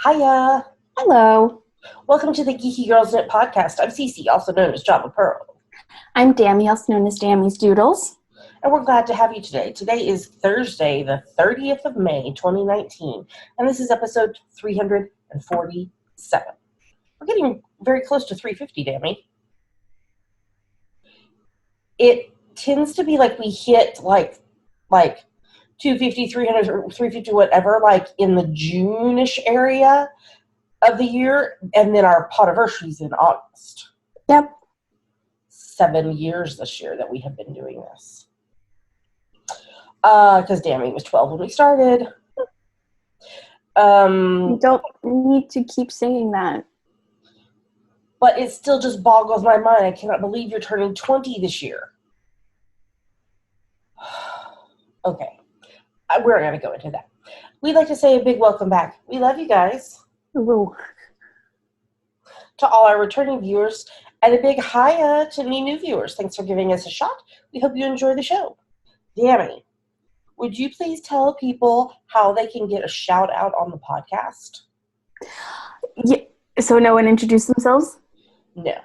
Hiya! Hello. Welcome to the Geeky Girls Knit podcast. I'm Cece, also known as Java Pearl. I'm Dammy, also known as Dammy's Doodles. And we're glad to have you today. Today is Thursday, the 30th of May, 2019, and this is episode 347. We're getting very close to 350, Dammy. It tends to be like we hit like 250, 300, 350, whatever, like in the June-ish area of the year, and then our podiversary's in August. Yep. 7 years this year that we have been doing this. Because Dammy was 12 when we started. You don't need to keep saying that. But it still just boggles my mind. I cannot believe you're turning 20 this year. Okay. We're not going to go into that. We'd like to say a big welcome back. We love you guys. Ooh. To all our returning viewers, and a big hiya to any new viewers. Thanks for giving us a shot. We hope you enjoy the show. Dammy, would you please tell people how they can get a shout out on the podcast? Yeah. So no one introduced themselves? No.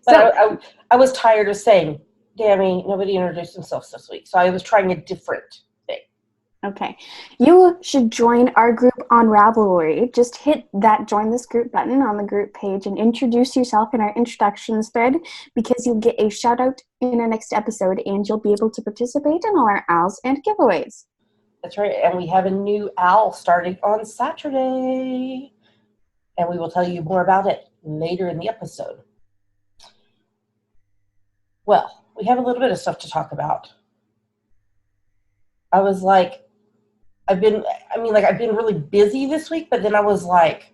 But I was tired of saying, Dammy, nobody introduced themselves this week. So I was trying a different thing. Okay. You should join our group on Ravelry. Just hit that join this group button on the group page and introduce yourself in our introductions thread, because you'll get a shout out in our next episode and you'll be able to participate in all our owls and giveaways. That's right. And we have a new owl starting on Saturday. And we will tell you more about it later in the episode. Well, we have a little bit of stuff to talk about. I was like, I've been really busy this week, but then I was like,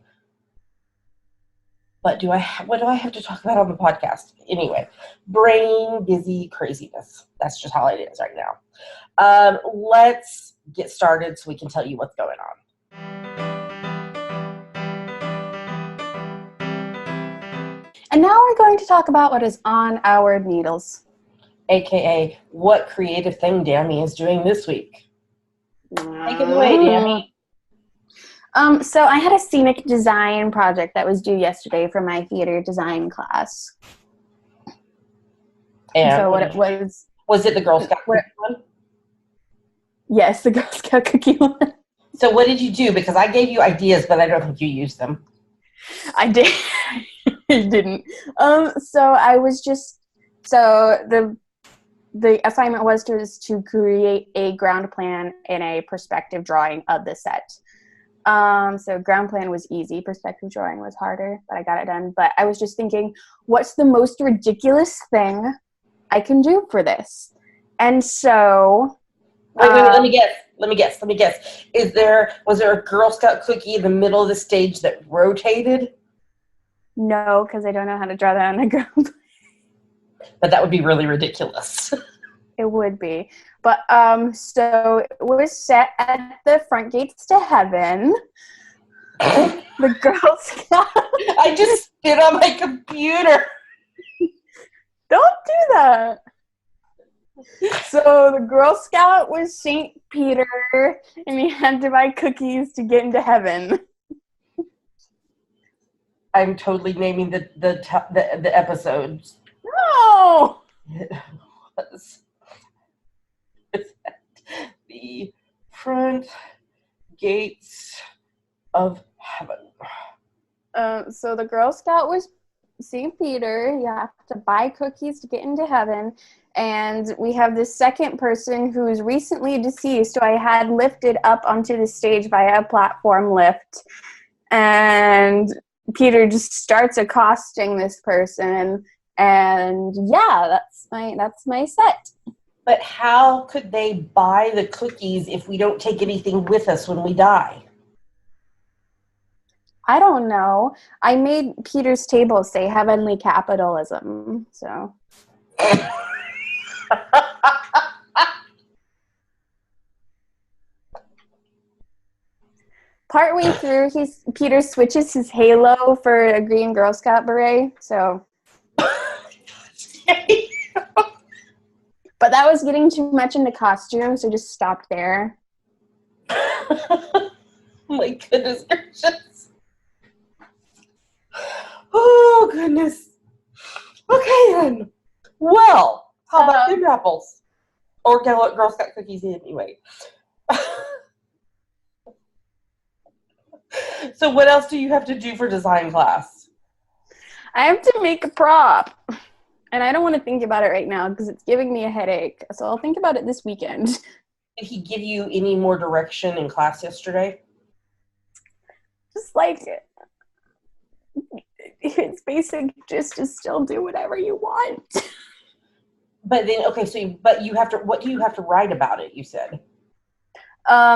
what do I have to talk about on the podcast? Anyway, brain busy craziness. That's just how it is right now. Let's get started so we can tell you what's going on. And now we're going to talk about what is on our needles. AKA, what creative thing Dammy is doing this week. Take it away, Dammy. So I had a scenic design project that was due yesterday for my theater design class. And so what it was... Was it the Girl Scout cookie one? Yes, the Girl Scout cookie one. So what did you do? Because I gave you ideas, but I don't think you used them. I did. I didn't. So I was just... So the assignment was to create a ground plan and a perspective drawing of the set. So ground plan was easy. Perspective drawing was harder, but I got it done. But I was just thinking, what's the most ridiculous thing I can do for this? And so... Wait, let me guess. Was there a Girl Scout cookie in the middle of the stage that rotated? No, because I don't know how to draw that on the ground plan. But that would be really ridiculous. It would be. But so it was set at the front gates to heaven. The Girl Scout. I just spit on my computer. Don't do that. So the Girl Scout was St. Peter, and he had to buy cookies to get into heaven. I'm totally naming the episodes. No! It was at the front gates of heaven. So the Girl Scout was St. Peter. You have to buy cookies to get into heaven. And we have this second person who is recently deceased, who I had lifted up onto the stage via a platform lift. And Peter just starts accosting this person. And yeah, that's my set. But how could they buy the cookies if we don't take anything with us when we die? I don't know. I made Peter's table say heavenly capitalism, so. Partway through, Peter switches his halo for a green Girl Scout beret, so. But that was getting too much into costume, so just stopped there. My goodness gracious. Oh, goodness. Okay, then. Well, how about dinner apples? Or Girl Scout cookies anyway. So what else do you have to do for design class? I have to make a prop. And I don't want to think about it right now because it's giving me a headache. So I'll think about it this weekend. Did he give you any more direction in class yesterday? Just like it's basic, just to still do whatever you want. But then, okay, so but you have to. What do you have to write about it? You said.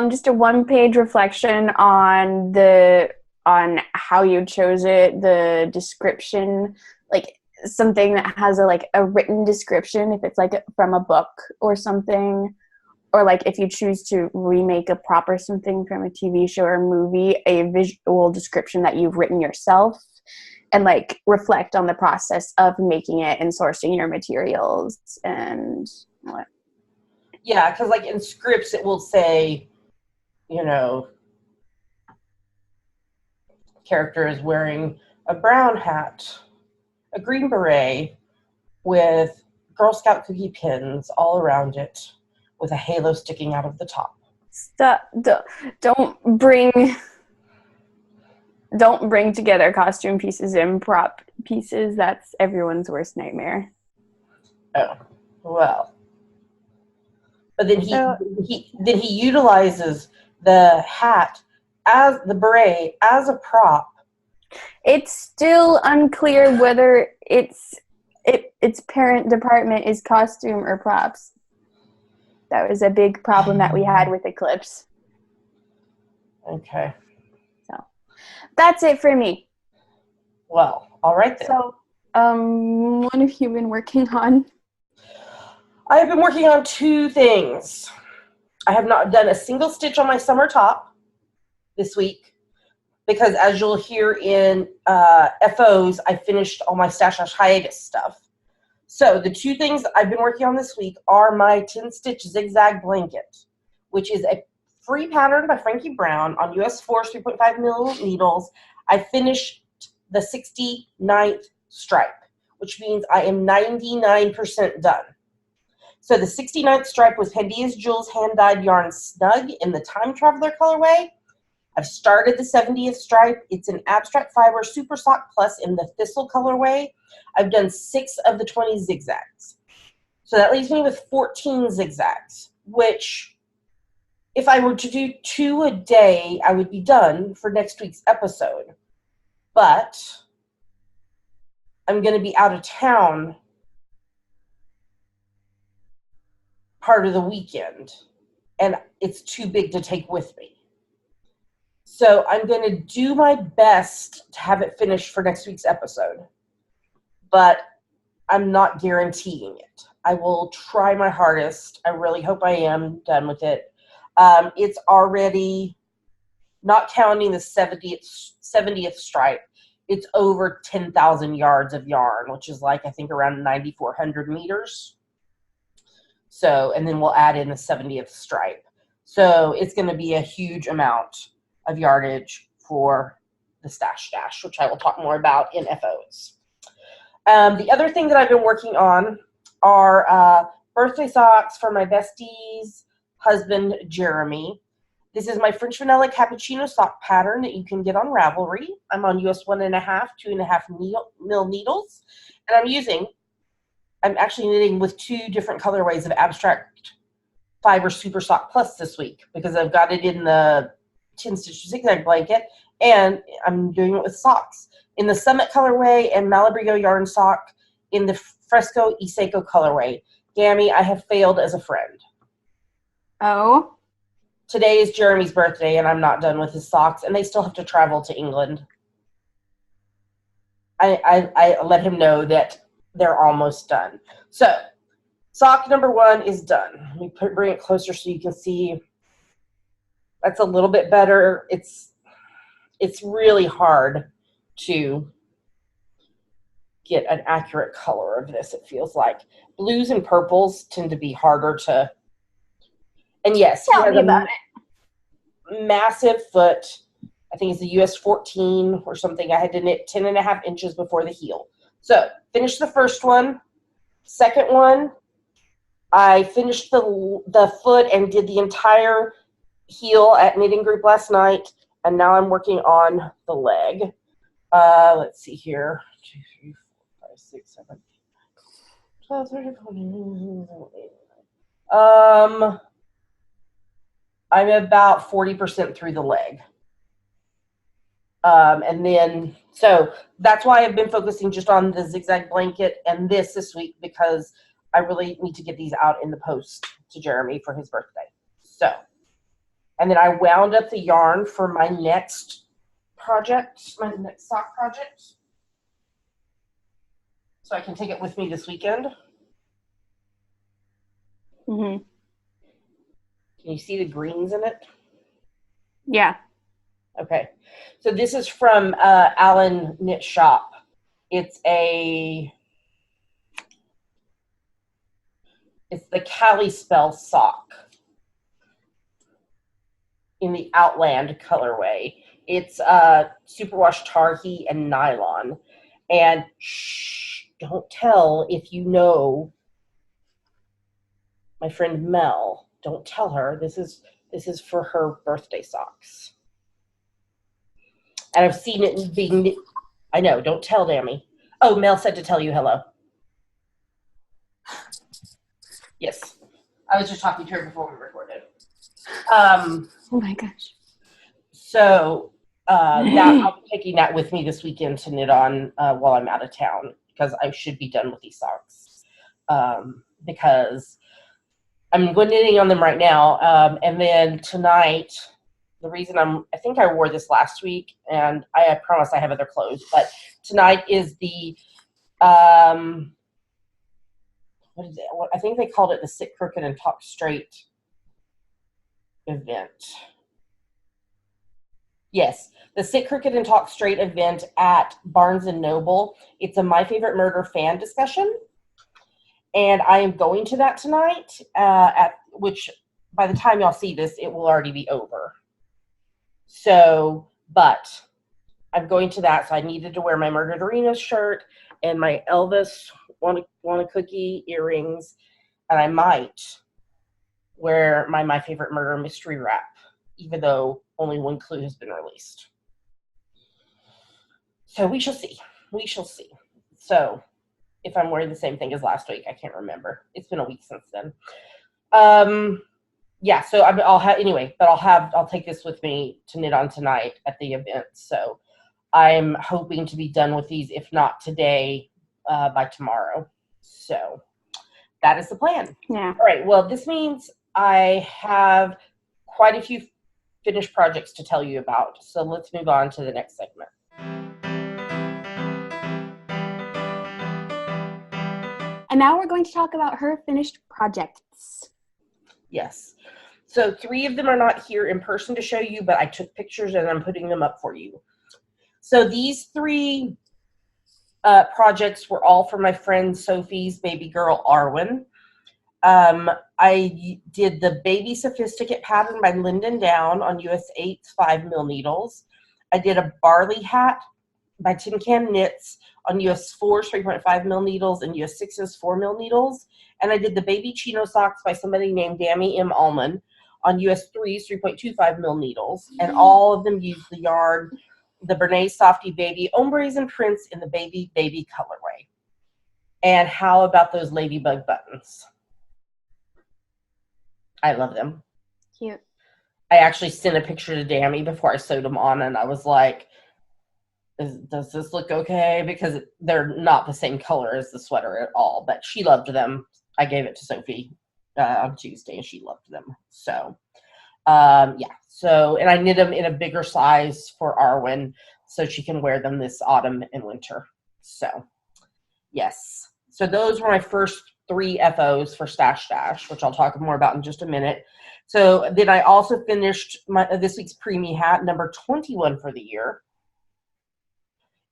Just a one-page reflection on how you chose it, the description, like something that has a written description if it's like from a book or something, or like if you choose to remake a prop or something from a TV show or movie, a visual description that you've written yourself, and like reflect on the process of making it and sourcing your materials and what. Yeah, because like in scripts it will say, character is wearing a brown hat, a green beret with Girl Scout cookie pins all around it, with a halo sticking out of the top. Stop! Don't bring together costume pieces and prop pieces. That's everyone's worst nightmare. Oh, well. But then he utilizes the hat as the beret as a prop. It's still unclear whether its parent department is costume or props. That was a big problem that we had with Eclipse. Okay. So that's it for me. Well, all right then. So, what have you been working on? I have been working on two things. I have not done a single stitch on my summer top this week because, as you'll hear in FOs, I finished all my Stash hiatus stuff. So the two things I've been working on this week are my 10-stitch zigzag blanket, which is a free pattern by Frankie Brown on US 4 3.5 mil needles. I finished the 69th stripe, which means I am 99% done. So the 69th stripe was Handy as Jules hand-dyed yarn snug in the Time Traveler colorway. I've started the 70th stripe. It's an abstract fiber super sock plus in the Thistle colorway. I've done 6 of the 20 zigzags. So that leaves me with 14 zigzags, which if I were to do 2 a day, I would be done for next week's episode. But I'm going to be out of town part of the weekend, and it's too big to take with me. So I'm going to do my best to have it finished for next week's episode, but I'm not guaranteeing it. I will try my hardest. I really hope I am done with it. It's already, not counting the 70th stripe, it's over 10,000 yards of yarn, which is like, I think, around 9,400 meters. So, and then we'll add in the 70th stripe. So it's going to be a huge amount of yardage for the stash, which I will talk more about in FOs. The other thing that I've been working on are birthday socks for my bestie's husband, Jeremy. This is my French vanilla cappuccino sock pattern that you can get on Ravelry. I'm on US 1.5, 2.5 mil needles, and I'm actually knitting with 2 different colorways of abstract fiber super sock plus this week because I've got it in the 10-stitch zigzag blanket, and I'm doing it with socks in the Summit colorway and Malabrigo yarn sock in the Fresco Iseko colorway. Gammy, I have failed as a friend. Oh? Today is Jeremy's birthday, and I'm not done with his socks, and they still have to travel to England. I let him know that they're almost done. So, sock number 1 is done. Let me bring it closer so you can see. That's a little bit better. It's really hard to get an accurate color of this, it feels like. Blues and purples tend to be harder to... And yes, Tell me about it. Massive foot. I think it's the US 14 or something. I had to knit 10.5 inches before the heel. So finished the first one. Second one, I finished the foot and did the entire heel at Knitting Group last night, and now I'm working on the leg. Let's see here. 2, 3, 4, 5, 6, 7, 12, 13, 14. I'm about 40% through the leg. And then, so that's why I've been focusing just on the zigzag blanket and this week, because I really need to get these out in the post to Jeremy for his birthday. So, and then I wound up the yarn for my next project, my next sock project. So I can take it with me this weekend. Mm-hmm. Can you see the greens in it? Yeah. Okay. So this is from Allen Knit Shop. It's the Cali Spell sock in the Outland colorway. It's superwash Tarhi and nylon. And shh, don't tell if you know my friend Mel. Don't tell her. This is for her birthday socks. And I've seen it being, I know, don't tell Dammy. Oh, Mel said to tell you hello. Yes. I was just talking to her before we recorded. Oh my gosh. So I'll be taking that with me this weekend to knit on while I'm out of town, because I should be done with these socks. Because I'm going knitting on them right now. And then tonight, the reason I think I wore this last week, and I promise I have other clothes, but tonight is the, what is it? I think they called it the Sit Crooked and Talk Straight event. Yes, the Sit Crooked and Talk Straight event at Barnes & Noble. It's a My Favorite Murder fan discussion. And I am going to that tonight, which by the time y'all see this, it will already be over. So, but I'm going to that, so I needed to wear my Murderino shirt and my Elvis want a cookie earrings, and I might wear my Favorite Murder mystery wrap, even though only one clue has been released. So we shall see. We shall see. So if I'm wearing the same thing as last week, I can't remember. It's been a week since then. Yeah, so I'll take this with me to knit on tonight at the event. So I'm hoping to be done with these, if not today, by tomorrow. So that is the plan. Yeah. All right. Well, this means I have quite a few finished projects to tell you about. So let's move on to the next segment. And now we're going to talk about her finished projects. Yes. So 3 of them are not here in person to show you, but I took pictures and I'm putting them up for you. So these 3 projects were all for my friend Sophie's baby girl, Arwen. I did the Baby Sophisticate pattern by Linden Down on US 8's 5mm needles. I did a Barley hat by Tin Can Knits on US 4's 3.5mm needles and US 6's 4mm needles. And I did the Baby Chino socks by somebody named Dammy M. Allman on US 3's 3.25mm needles. And all of them used the yarn, the Bernays Softy Baby Ombres and Prints in the Baby colorway. And how about those ladybug buttons? I love them. Cute. I actually sent a picture to Dammy before I sewed them on, and I was like, does this look okay? Because they're not the same color as the sweater at all, but she loved them. I gave it to Sophie on Tuesday, and she loved them. So, yeah. So, and I knit them in a bigger size for Arwen so she can wear them this autumn and winter. So, yes. So those were my first 3 FOs for Stash Dash, which I'll talk more about in just a minute. So then I also finished this week's Preemie hat, number 21 for the year,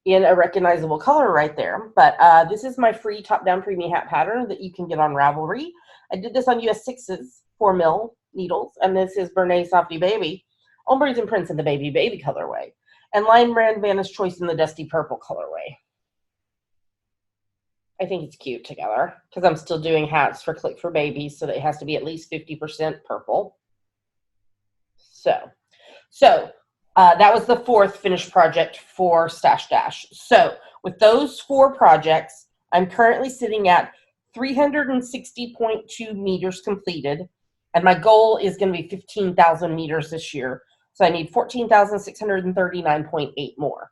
in a recognizable color right there. But this is my free top-down Preemie hat pattern that you can get on Ravelry. I did this on US 6's 4mm needles, and this is Bernays Softy Baby Ombres and Prints in the baby colorway, and Lion Brand Vanna's Choice in the dusty purple colorway. I think it's cute together because I'm still doing hats for Click for Babies, so that it has to be at least 50% purple. So that was the 4th finished project for Stash Dash. So with those 4 projects, I'm currently sitting at 360.2 meters completed, and my goal is going to be 15,000 meters this year. So I need 14,639.8 more.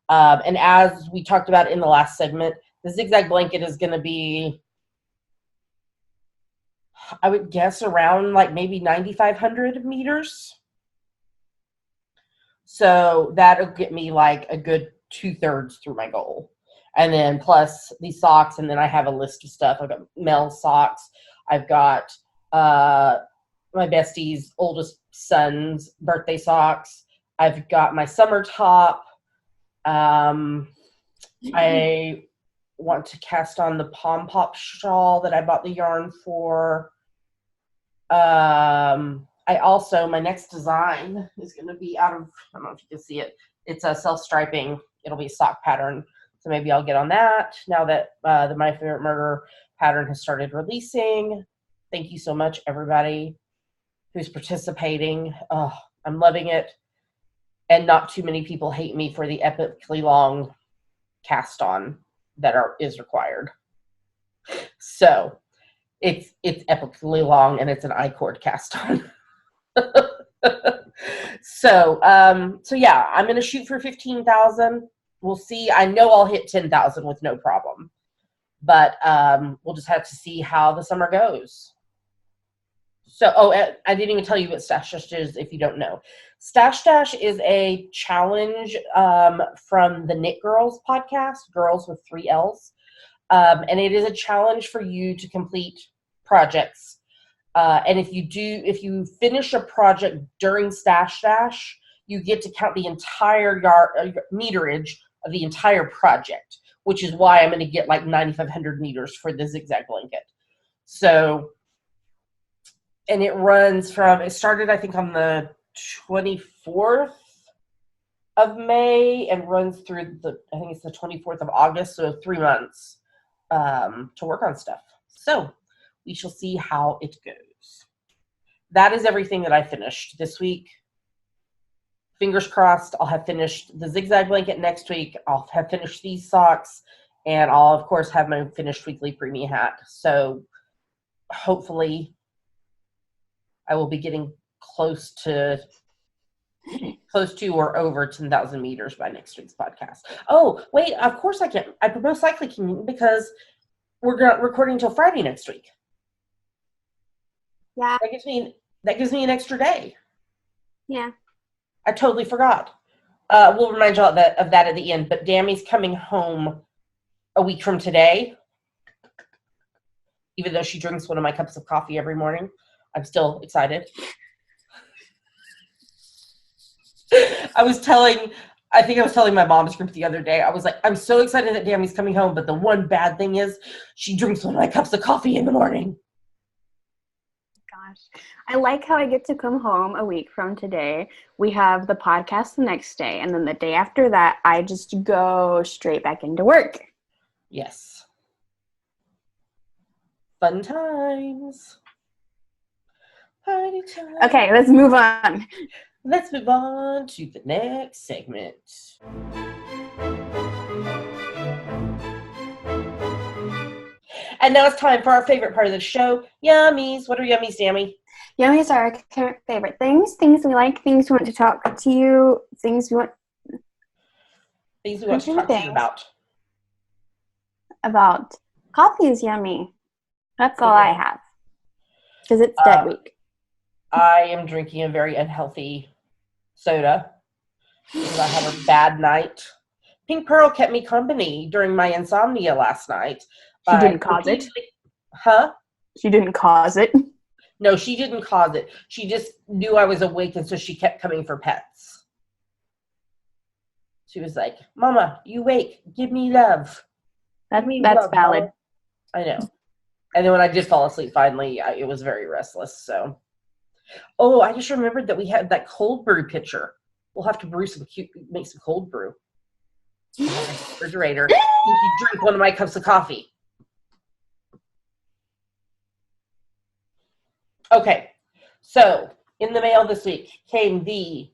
And as we talked about in the last segment, the zigzag blanket is going to be, I would guess, around like maybe 9,500 meters. So that'll get me like a good 2/3 through my goal. And then plus these socks, and then I have a list of stuff. I've got Mel's socks. I've got my bestie's oldest son's birthday socks. I've got my summer top. I want to cast on the Pom Pop shawl that I bought the yarn for. I also, my next design is going to be out of, I don't know if you can see it. It's a self-striping. It'll be a sock pattern. So maybe I'll get on that now that the My Favorite Murder pattern has started releasing. Thank you so much, everybody who's participating. Oh, I'm loving it. And not too many people hate me for the epically long cast on that is required. So it's epically long, and it's an I-cord cast on. So yeah, I'm going to shoot for 15,000. We'll see. I know I'll hit 10,000 with no problem, but we'll just have to see how the summer goes. So, I didn't even tell you what Stash Dash is if you don't know. Stash Dash is a challenge from the Knit Girls podcast, Girls with 3 L's. And it is a challenge for you to complete projects. And if you finish a project during Stash Dash, you get to count the entire meterage of the entire project, which is why I'm going to get like 9,500 meters for the zigzag blanket. So, and it started, I think, on the 24th of May and runs through I think it's the 24th of August, so 3 months to work on stuff. So we shall see how it goes. That is everything that I finished this week. Fingers crossed, I'll have finished the zigzag blanket next week. I'll have finished these socks, and I'll, of course, have my finished weekly preemie hat. So hopefully I will be getting close to or over 10,000 meters by next week's podcast. Oh, wait, of course I can. I most likely can, because we're not recording until Friday next week. Yeah. That gives me an extra day. Yeah. I totally forgot. We'll remind you all of that at the end, but Dammy's coming home a week from today. Even though she drinks one of my cups of coffee every morning, I'm still excited. I think I was telling my mom's group the other day, I was like, I'm so excited that Dammy's coming home, but the one bad thing is she drinks one of my cups of coffee in the morning. Gosh, I like how I get to come home a week from today. We have the podcast the next day, and then the day after that, I just go straight back into work. Yes. Fun times. Party time. Okay, let's move on. Let's move on to the next segment. And now it's time for our favorite part of the show, Yummies. What are Yummies, Dammy? Yummies are our current favorite things we like, things we want to talk to you, things we want to talk to you about. About coffee is yummy. That's all I have. Because it's dead week. I am drinking a very unhealthy soda because I had a bad night. Pink Pearl kept me company during my insomnia last night. She didn't cause it? Huh? She didn't cause it? No, she didn't cause it. She just knew I was awake, and so she kept coming for pets. She was like, Mama, you wake. Give me love. That's valid. Mama. I know. And then when I did fall asleep, finally, it was very restless. So, Oh, I just remembered that we had that cold brew pitcher. We'll have to make some cold brew. In the refrigerator. You drink one of my cups of coffee. Okay, so in the mail this week came the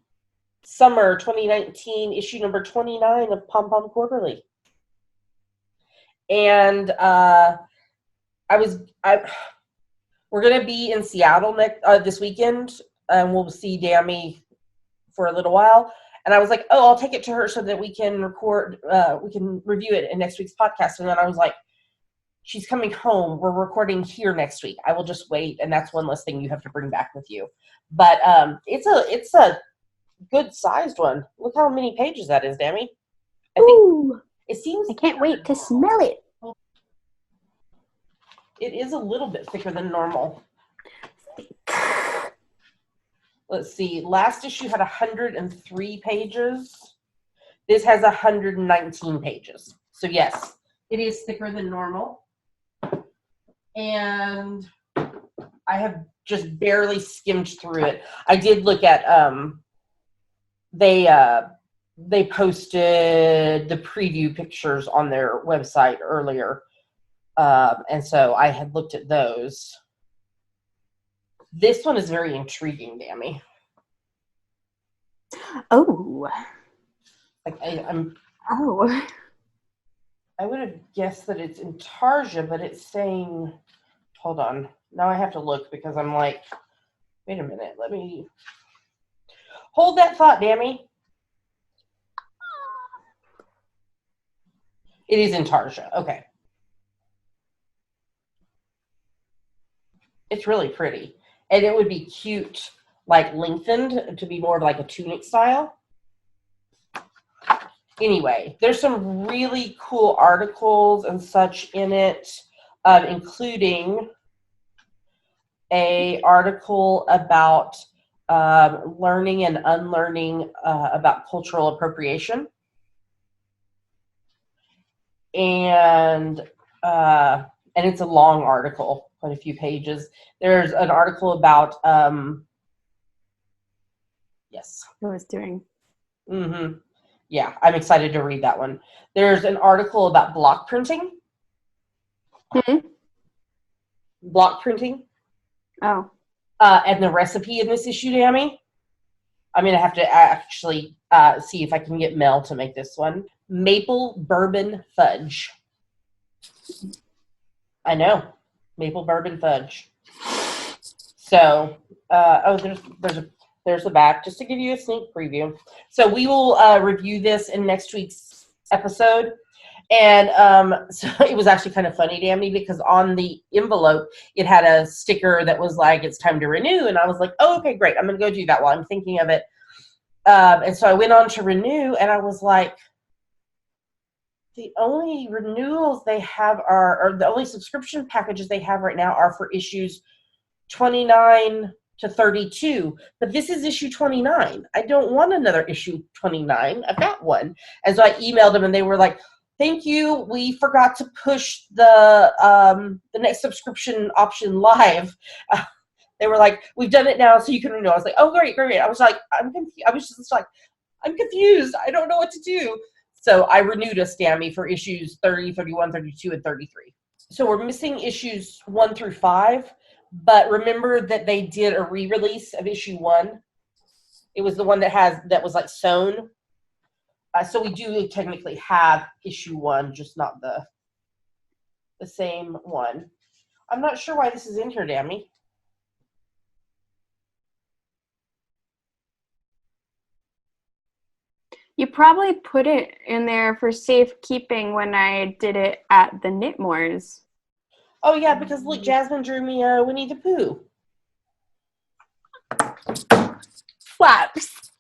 summer 2019 issue number 29 of Pom Pom Quarterly. And we're going to be in Seattle this weekend, and we'll see Dammy for a little while. And I was like, oh, I'll take it to her so that we can we can review it in next week's podcast. And then I was like, she's coming home. We're recording here next week. I will just wait, and that's one less thing you have to bring back with you. But it's a good sized one. Look how many pages that is, Dammy. Ooh, it seems. I can't wait to smell it. It is a little bit thicker than normal. Let's see. Last issue had 103 pages. This has 119 pages. So yes, it is thicker than normal. And I have just barely skimmed through it. I did look at they posted the preview pictures on their website earlier. And so I had looked at those. This one is very intriguing, Dammy. Oh. Like I would have guessed that it's in Tarja, but it's saying, hold on. Now I have to look because I'm like, wait a minute. Let me hold that thought, Dammy. It is in Tarja. Okay. It's really pretty. And it would be cute, like lengthened to be more of like a tunic style. Anyway, there's some really cool articles and such in it, including a article about learning and unlearning about cultural appropriation. And it's a long article, quite a few pages. There's an article about yes. I was doing. Mm-hmm. Yeah, I'm excited to read that one. There's an article about block printing. Mm-hmm. Block printing. Oh. And the recipe in this issue, Dammy. I'm going to have to actually see if I can get Mel to make this one. Maple bourbon fudge. I know. Maple bourbon fudge. So, there's the back, just to give you a sneak preview. So we will review this in next week's episode. And so it was actually kind of funny, Dammy, because on the envelope, it had a sticker that was like, it's time to renew. And I was like, oh, okay, great. I'm going to go do that while I'm thinking of it. And so I went on to renew, and I was like, the only renewals they have or the only subscription packages they have right now are for issues 29 to 32. But this is issue 29. I don't want another issue 29. I've got one. And so I emailed them, and they were like, thank you. We forgot to push the next subscription option live. They were like, we've done it now, so you can renew. I was like, oh, great. I was like, I'm confused. I was just like, I'm confused. I don't know what to do. So I renewed a Stammy for issues 30, 31, 32, and 33. So we're missing issues 1 through 5. But remember that they did a re-release of issue 1. It was the one that was like sewn. So we do technically have issue 1, just not the same one. I'm not sure why this is in here, Dammy. You probably put it in there for safekeeping when I did it at the Knitmores. Oh, yeah, because look, Jasmine drew me a Winnie the Pooh. Flaps.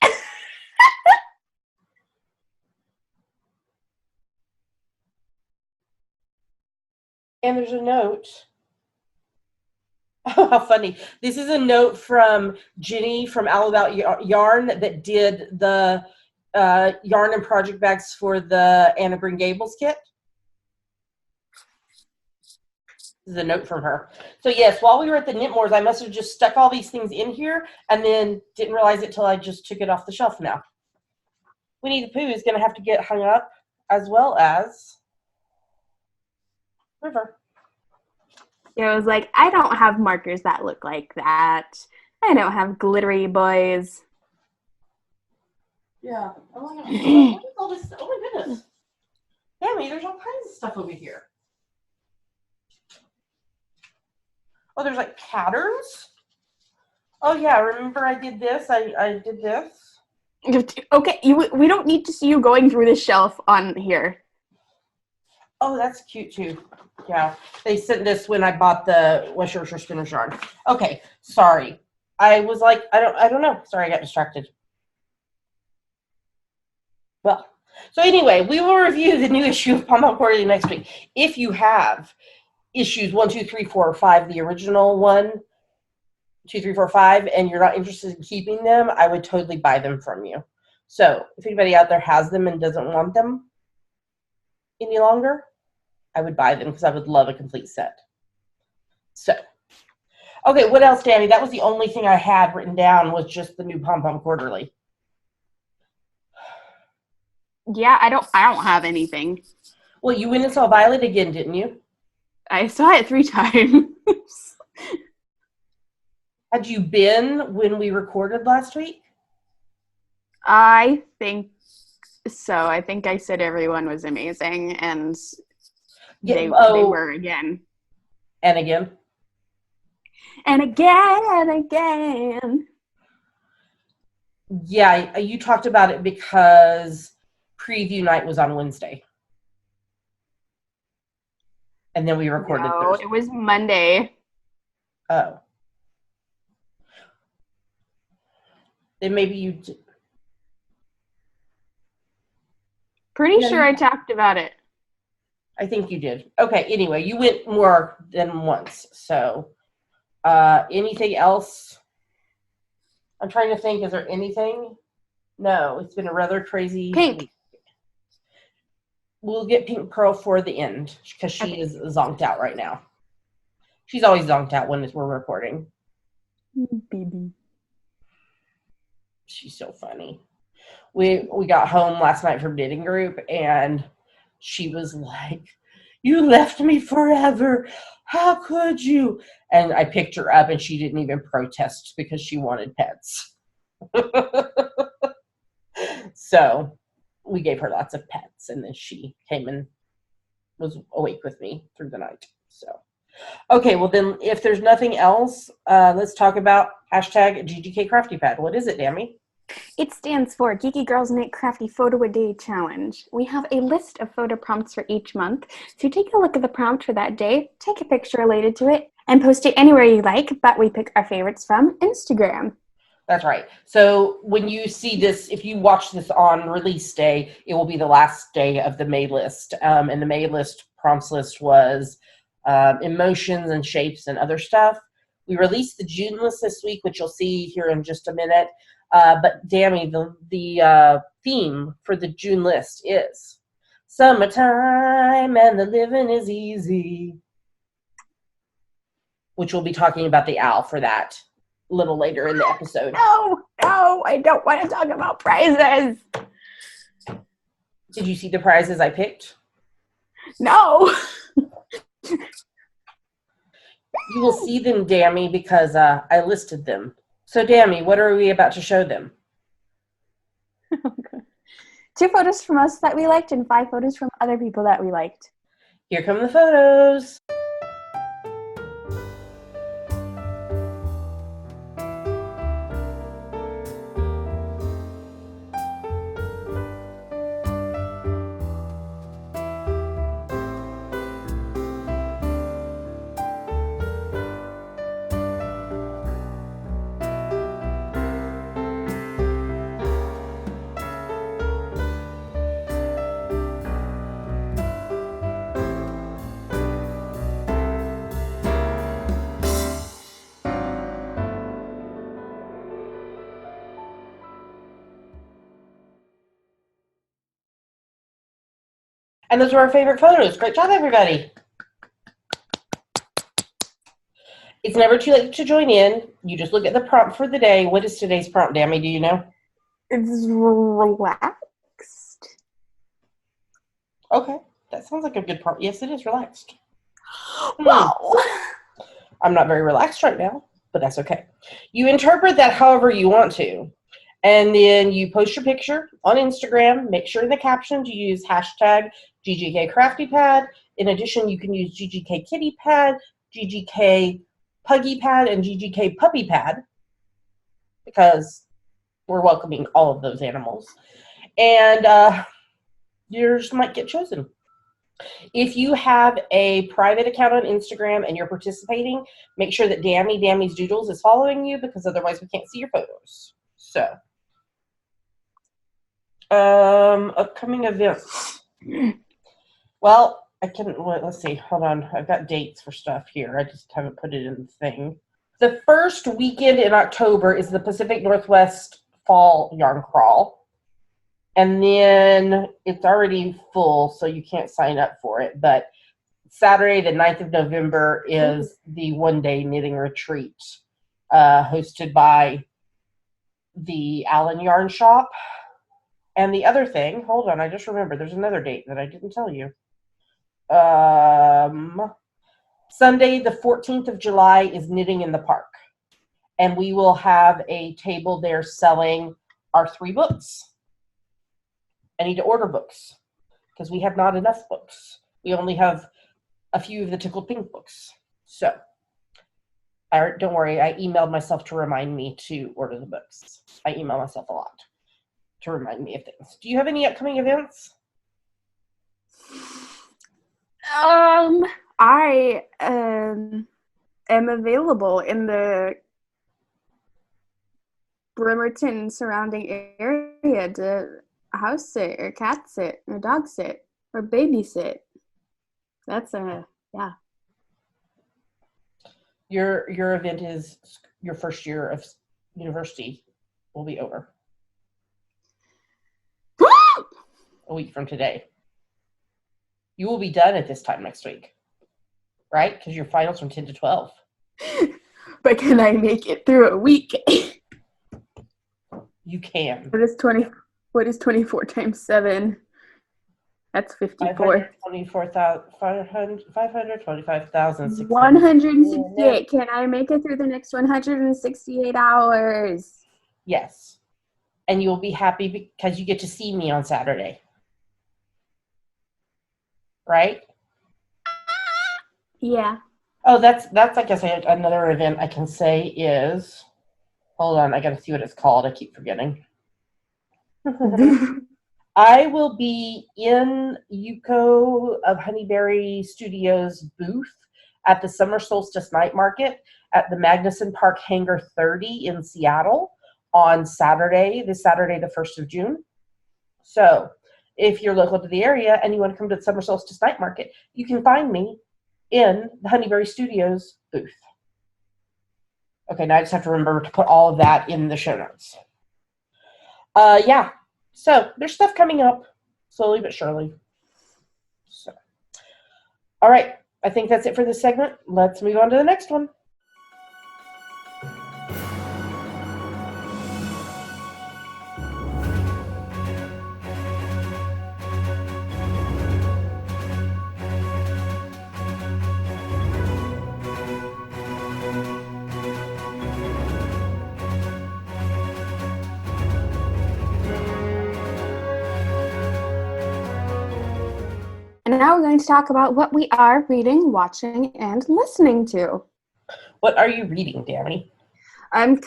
And there's a note. Oh, how funny. This is a note from Jenny from All About Yarn that did the yarn and project bags for the Anna Green Gables kit. This is a note from her. So yes, while we were at the Knitmores, I must have just stuck all these things in here and then didn't realize it till I just took it off the shelf now. Winnie the Pooh is going to have to get hung up, as well as River. It was like, I don't have markers that look like that. I don't have glittery boys. Yeah. Oh my God. What is all this? Oh my goodness. Tammy, there's all kinds of stuff over here. Oh, there's like patterns. Oh yeah, remember I did this? I did this. Okay, we don't need to see you going through the shelf on here. Oh, that's cute too. Yeah, they sent this when I bought the West Yorkshire Spinner's yarn. Okay, sorry. I was like, I don't know. Sorry, I got distracted. Well, so anyway, we will review the new issue of Pom Pom Quarterly next week. If you have issues 1, 2, 3, 4, or 5, the original 1, 2, 3, 4, 5, and you're not interested in keeping them, I would totally buy them from you. So if anybody out there has them and doesn't want them any longer, I would buy them because I would love a complete set. So, okay, what else, Danny? That was the only thing I had written down was just the new Pom Pom Quarterly. Yeah, I don't have anything. Well, you went and saw Violet again, didn't you? I saw it 3 times. Had you been when we recorded last week? I think so. I think I said everyone was amazing, and they were again. And again. And again and again. Yeah, you talked about it because preview night was on Wednesday. And then we recorded Thursday. It was Monday. Oh. Then maybe you... Pretty sure I talked about it. I think you did. Okay, anyway, you went more than once. So, anything else? I'm trying to think, is there anything? No, it's been a rather crazy Pink. week. We'll get Pink Pearl for the end because she is zonked out right now. She's always zonked out when we're recording. Baby. She's so funny. We got home last night from knitting group and she was like, "You left me forever. How could you?" And I picked her up and she didn't even protest because she wanted pets. So we gave her lots of pets and then she came and was awake with me through the night. So, okay, well then if there's nothing else, let's talk about hashtag GGK Crafty Pad. What is it, Dammy? It stands for Geeky Girls Knit Crafty Photo a Day Challenge. We have a list of photo prompts for each month. So take a look at the prompt for that day, take a picture related to it, and post it anywhere you like, but we pick our favorites from Instagram. That's right. So when you see this, if you watch this on release day, it will be the last day of the May list. And the May list prompts list was emotions and shapes and other stuff. We released the June list this week, which you'll see here in just a minute. But Dammy, the theme for the June list is summertime and the living is easy, which we'll be talking about the owl for that a little later in the episode. No, I don't want to talk about prizes. Did you see the prizes I picked? No. You will see them, Dammy, because I listed them. So, Dammy, what are we about to show them? 2 photos from us that we liked and 5 photos from other people that we liked. Here come the photos. And those were our favorite photos. Great job, everybody. It's never too late to join in. You just look at the prompt for the day. What is today's prompt, Dammy? Do you know? It's relaxed. Okay. That sounds like a good prompt. Yes, it is relaxed. Wow. I'm not very relaxed right now, but that's okay. You interpret that however you want to. And then you post your picture on Instagram. Make sure in the captions you use hashtag GGKCraftyPad. In addition, you can use GGK Kitty Pad, GGK Puggy Pad, and GGK Puppy Pad, because we're welcoming all of those animals. And yours might get chosen. If you have a private account on Instagram and you're participating, make sure that Dammy's Doodles is following you, because otherwise we can't see your photos. So, upcoming events. Well, let's see. Hold on. I've got dates for stuff here. I just haven't put it in the thing. The first weekend in October is the Pacific Northwest Fall Yarn Crawl. And then it's already full, so you can't sign up for it. But Saturday, the 9th of November, is the one-day knitting retreat hosted by the Allen Yarn Shop. And the other thing, hold on, I just remembered, there's another date that I didn't tell you. Sunday, the 14th of July, is Knitting in the Park. And we will have a table there selling our 3 books. I need to order books because we have not enough books. We only have a few of the Tickled Pink books. So, don't worry, I emailed myself to remind me to order the books. I email myself a lot to remind me of things. Do you have any upcoming events? I am available in the Bremerton surrounding area to house sit or cat sit or dog sit or babysit. That's yeah. Your event is your first year of university will be over. A week from today. You will be done at this time next week, right? Because your finals from 10 to 12. But can I make it through a week? You can. What is 24 times 7? That's 54. 525,000. 168. Can I make it through the next 168 hours? Yes. And you will be happy because you get to see me on Saturday. Right? Yeah. Oh, that's I guess another event I can say is, hold on, I gotta see what it's called. I keep forgetting. I will be in Yuko of Honeyberry Studios booth at the Summer Solstice Night Market at the Magnuson Park Hangar 30 in Seattle on Saturday, this Saturday, the 1st of June. So if you're local to the area and you want to come to the Summer Solstice Night Market, you can find me in the Honeyberry Studios booth. Okay, now I just have to remember to put all of that in the show notes. Yeah, so there's stuff coming up slowly but surely. So, all right, I think that's it for this segment. Let's move on to the next one. And now we're going to talk about what we are reading, watching, and listening to. What are you reading, Dammy? I'm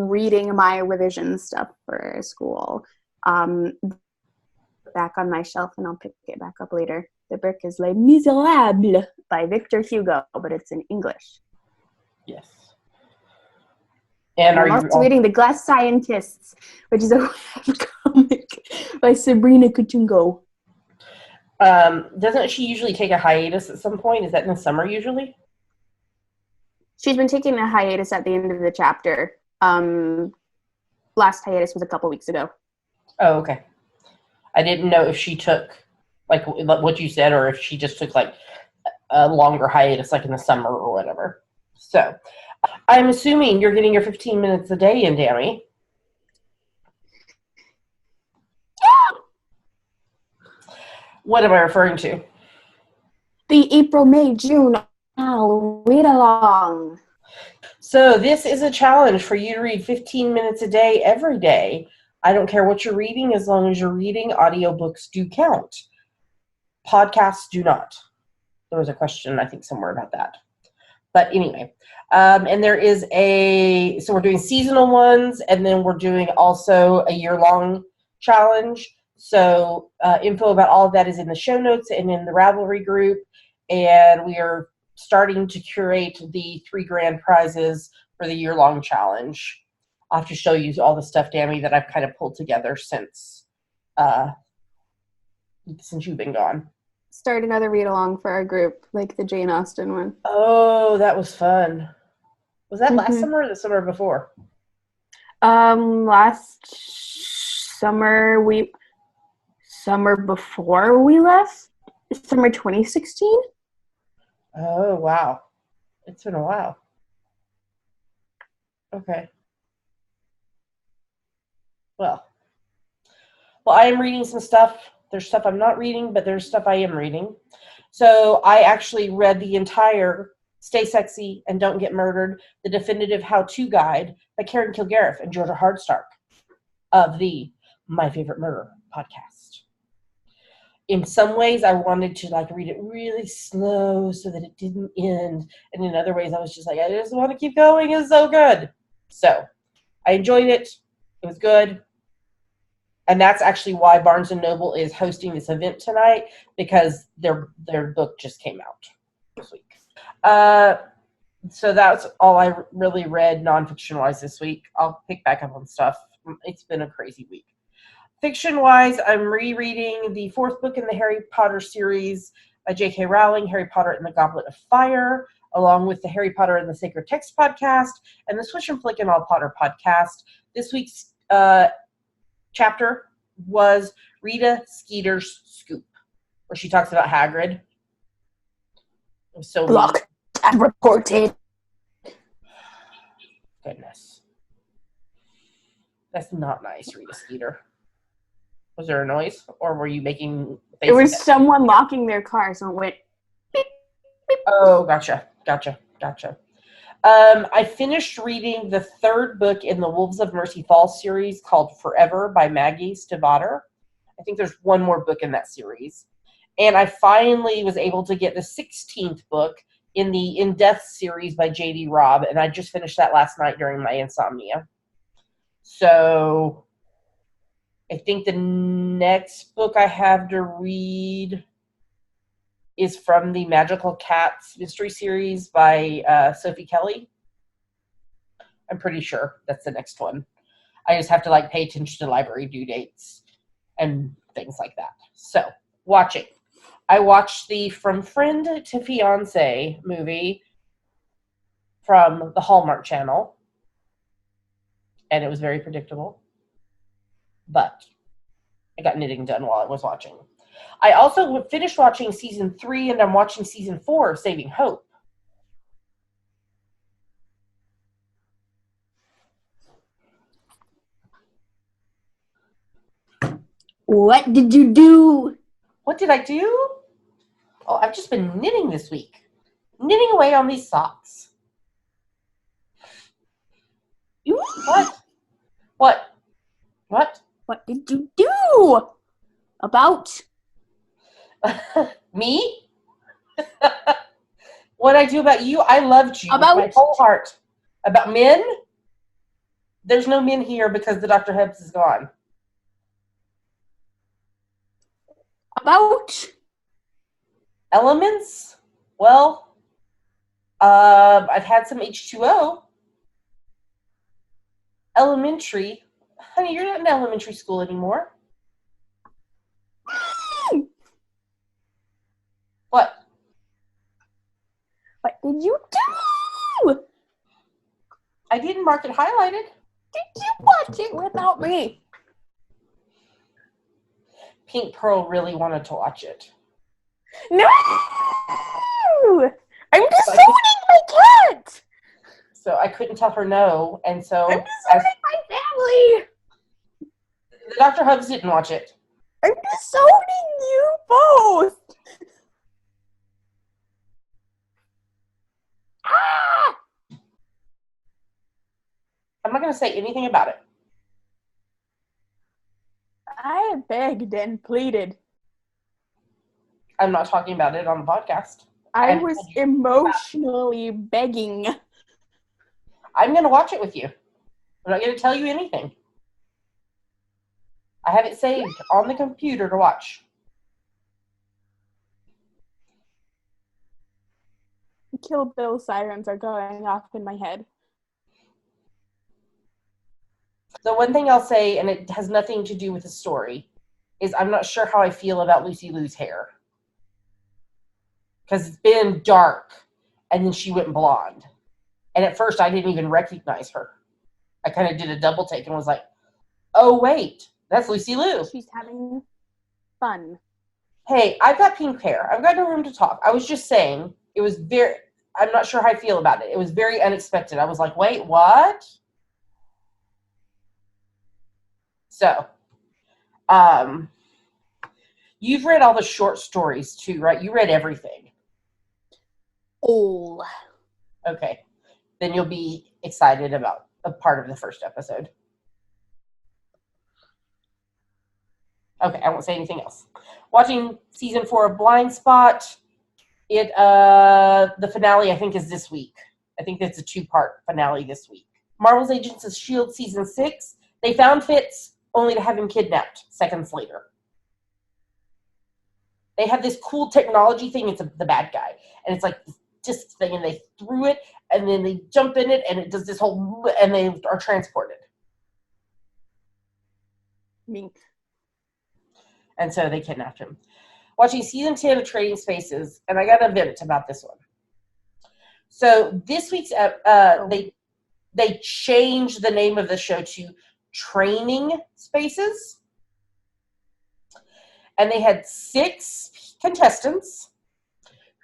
reading my revision stuff for school. Back on my shelf, and I'll pick it back up later. The book is Les Miserables by Victor Hugo, but it's in English. Yes. And I'm also reading The Glass Scientists, which is a comic by Sabrina Kutungo. Doesn't she usually take a hiatus at some point? Is that in the summer usually? She's been taking a hiatus at the end of the chapter. Last hiatus was a couple weeks ago. Oh, okay. I didn't know if she took, like what you said, or if she just took like a longer hiatus, like in the summer or whatever. So, I'm assuming you're getting your 15 minutes a day in, Dammy. What am I referring to? The April, May, June read along. So this is a challenge for you to read 15 minutes a day every day. I don't care what you're reading, as long as you're reading. Audiobooks do count. Podcasts do not. There was a question, I think, somewhere about that. But anyway, and there is so we're doing seasonal ones, and then we're doing also a year-long challenge. So info about all of that is in the show notes and in the Ravelry group. And we are starting to curate the 3 grand prizes for the year-long challenge. I'll have to show you all the stuff, Dammy, that I've kind of pulled together since you've been gone. Start another read along for our group, like the Jane Austen one. Oh, that was fun. Was that last summer or the summer before? Last summer, summer before we left, summer 2016. Oh, wow. It's been a while. Okay. Well, I am reading some stuff. There's stuff I'm not reading, but there's stuff I am reading. So I actually read the entire Stay Sexy and Don't Get Murdered, the definitive how-to guide by Karen Kilgariff and Georgia Hardstark of the My Favorite Murder podcast. In some ways, I wanted to read it really slow so that it didn't end. And in other ways, I was just like, I just want to keep going. It's so good. So I enjoyed it. It was good. And that's actually why Barnes & Noble is hosting this event tonight, because their book just came out this week. So that's all I really read nonfiction-wise this week. I'll pick back up on stuff. It's been a crazy week. Fiction-wise, I'm rereading the 4th book in the Harry Potter series by J.K. Rowling, Harry Potter and the Goblet of Fire, along with the Harry Potter and the Sacred Text podcast and the Swish and Flick and All Potter podcast. This week's chapter was Rita Skeeter's Scoop, where she talks about Hagrid. It was so blocked and reported. Goodness. That's not nice, Rita Skeeter. Was there a noise, or were you making faces? It was someone locking their car, so it went beep, beep. Oh, gotcha. I finished reading the 3rd book in the Wolves of Mercy Falls series called Forever by Maggie Stiefvater. I think there's one more book in that series. And I finally was able to get the 16th book in the In Death series by J.D. Robb, and I just finished that last night during my insomnia. So I think the next book I have to read is from the Magical Cats mystery series by Sophie Kelly. I'm pretty sure that's the next one. I just have to pay attention to library due dates and things like that. So, watching. I watched the From Friend to Fiancé movie from the Hallmark Channel, and it was very predictable. But I got knitting done while I was watching. I also finished watching season 3, and I'm watching season 4 of Saving Hope. What did you do? What did I do? Oh, I've just been knitting this week. Knitting away on these socks. What? What did you do? About? Me? What I do about you? I loved you with my whole heart. About men? There's no men here because the Dr. Hebs is gone. About? Elements? Well, I've had some H2O. Elementary? Honey, you're not in elementary school anymore. What? What did you do? I didn't mark it highlighted. Did you watch it without me? Pink Pearl really wanted to watch it. No! you? I'm disowning my cat! So I couldn't tell her no, and so I'm disowning my family! the Dr. Hubs didn't watch it. I'm disowning you both! Ah! I'm not going to say anything about it. I begged and pleaded. I'm not talking about it on the podcast. I was emotionally begging. I'm going to watch it with you. I'm not going to tell you anything. I have it saved on the computer to watch. Kill Bill sirens are going off in my head. The one thing I'll say, and it has nothing to do with the story, is I'm not sure how I feel about Lucy Liu's hair. Because it's been dark, and then she went blonde. And at first, I didn't even recognize her. I kind of did a double take and was like, oh, wait, that's Lucy Liu. She's having fun. Hey, I've got pink hair. I've got no room to talk. I was just saying, it was very, I'm not sure how I feel about it. It was very unexpected. I was like, wait, what? So, you've read all the short stories too, right? You read everything. Oh. Okay. Then you'll be excited about a part of the first episode. Okay, I won't say anything else. Watching season 4 of Blind Spot. The finale I think is this week. I think it's a 2-part finale this week. Marvel's Agents of S.H.I.E.L.D. season 6. They found Fitz only to have him kidnapped seconds later. They have this cool technology thing. It's the bad guy. And it's like this disc thing, and they threw it, and then they jump in it, and it does this whole, and they are transported. Mink. And so they kidnapped him. Watching season 10 of Trading Spaces, and I got a vent about this one. So this week's, they changed the name of the show to Training Spaces. And they had 6 contestants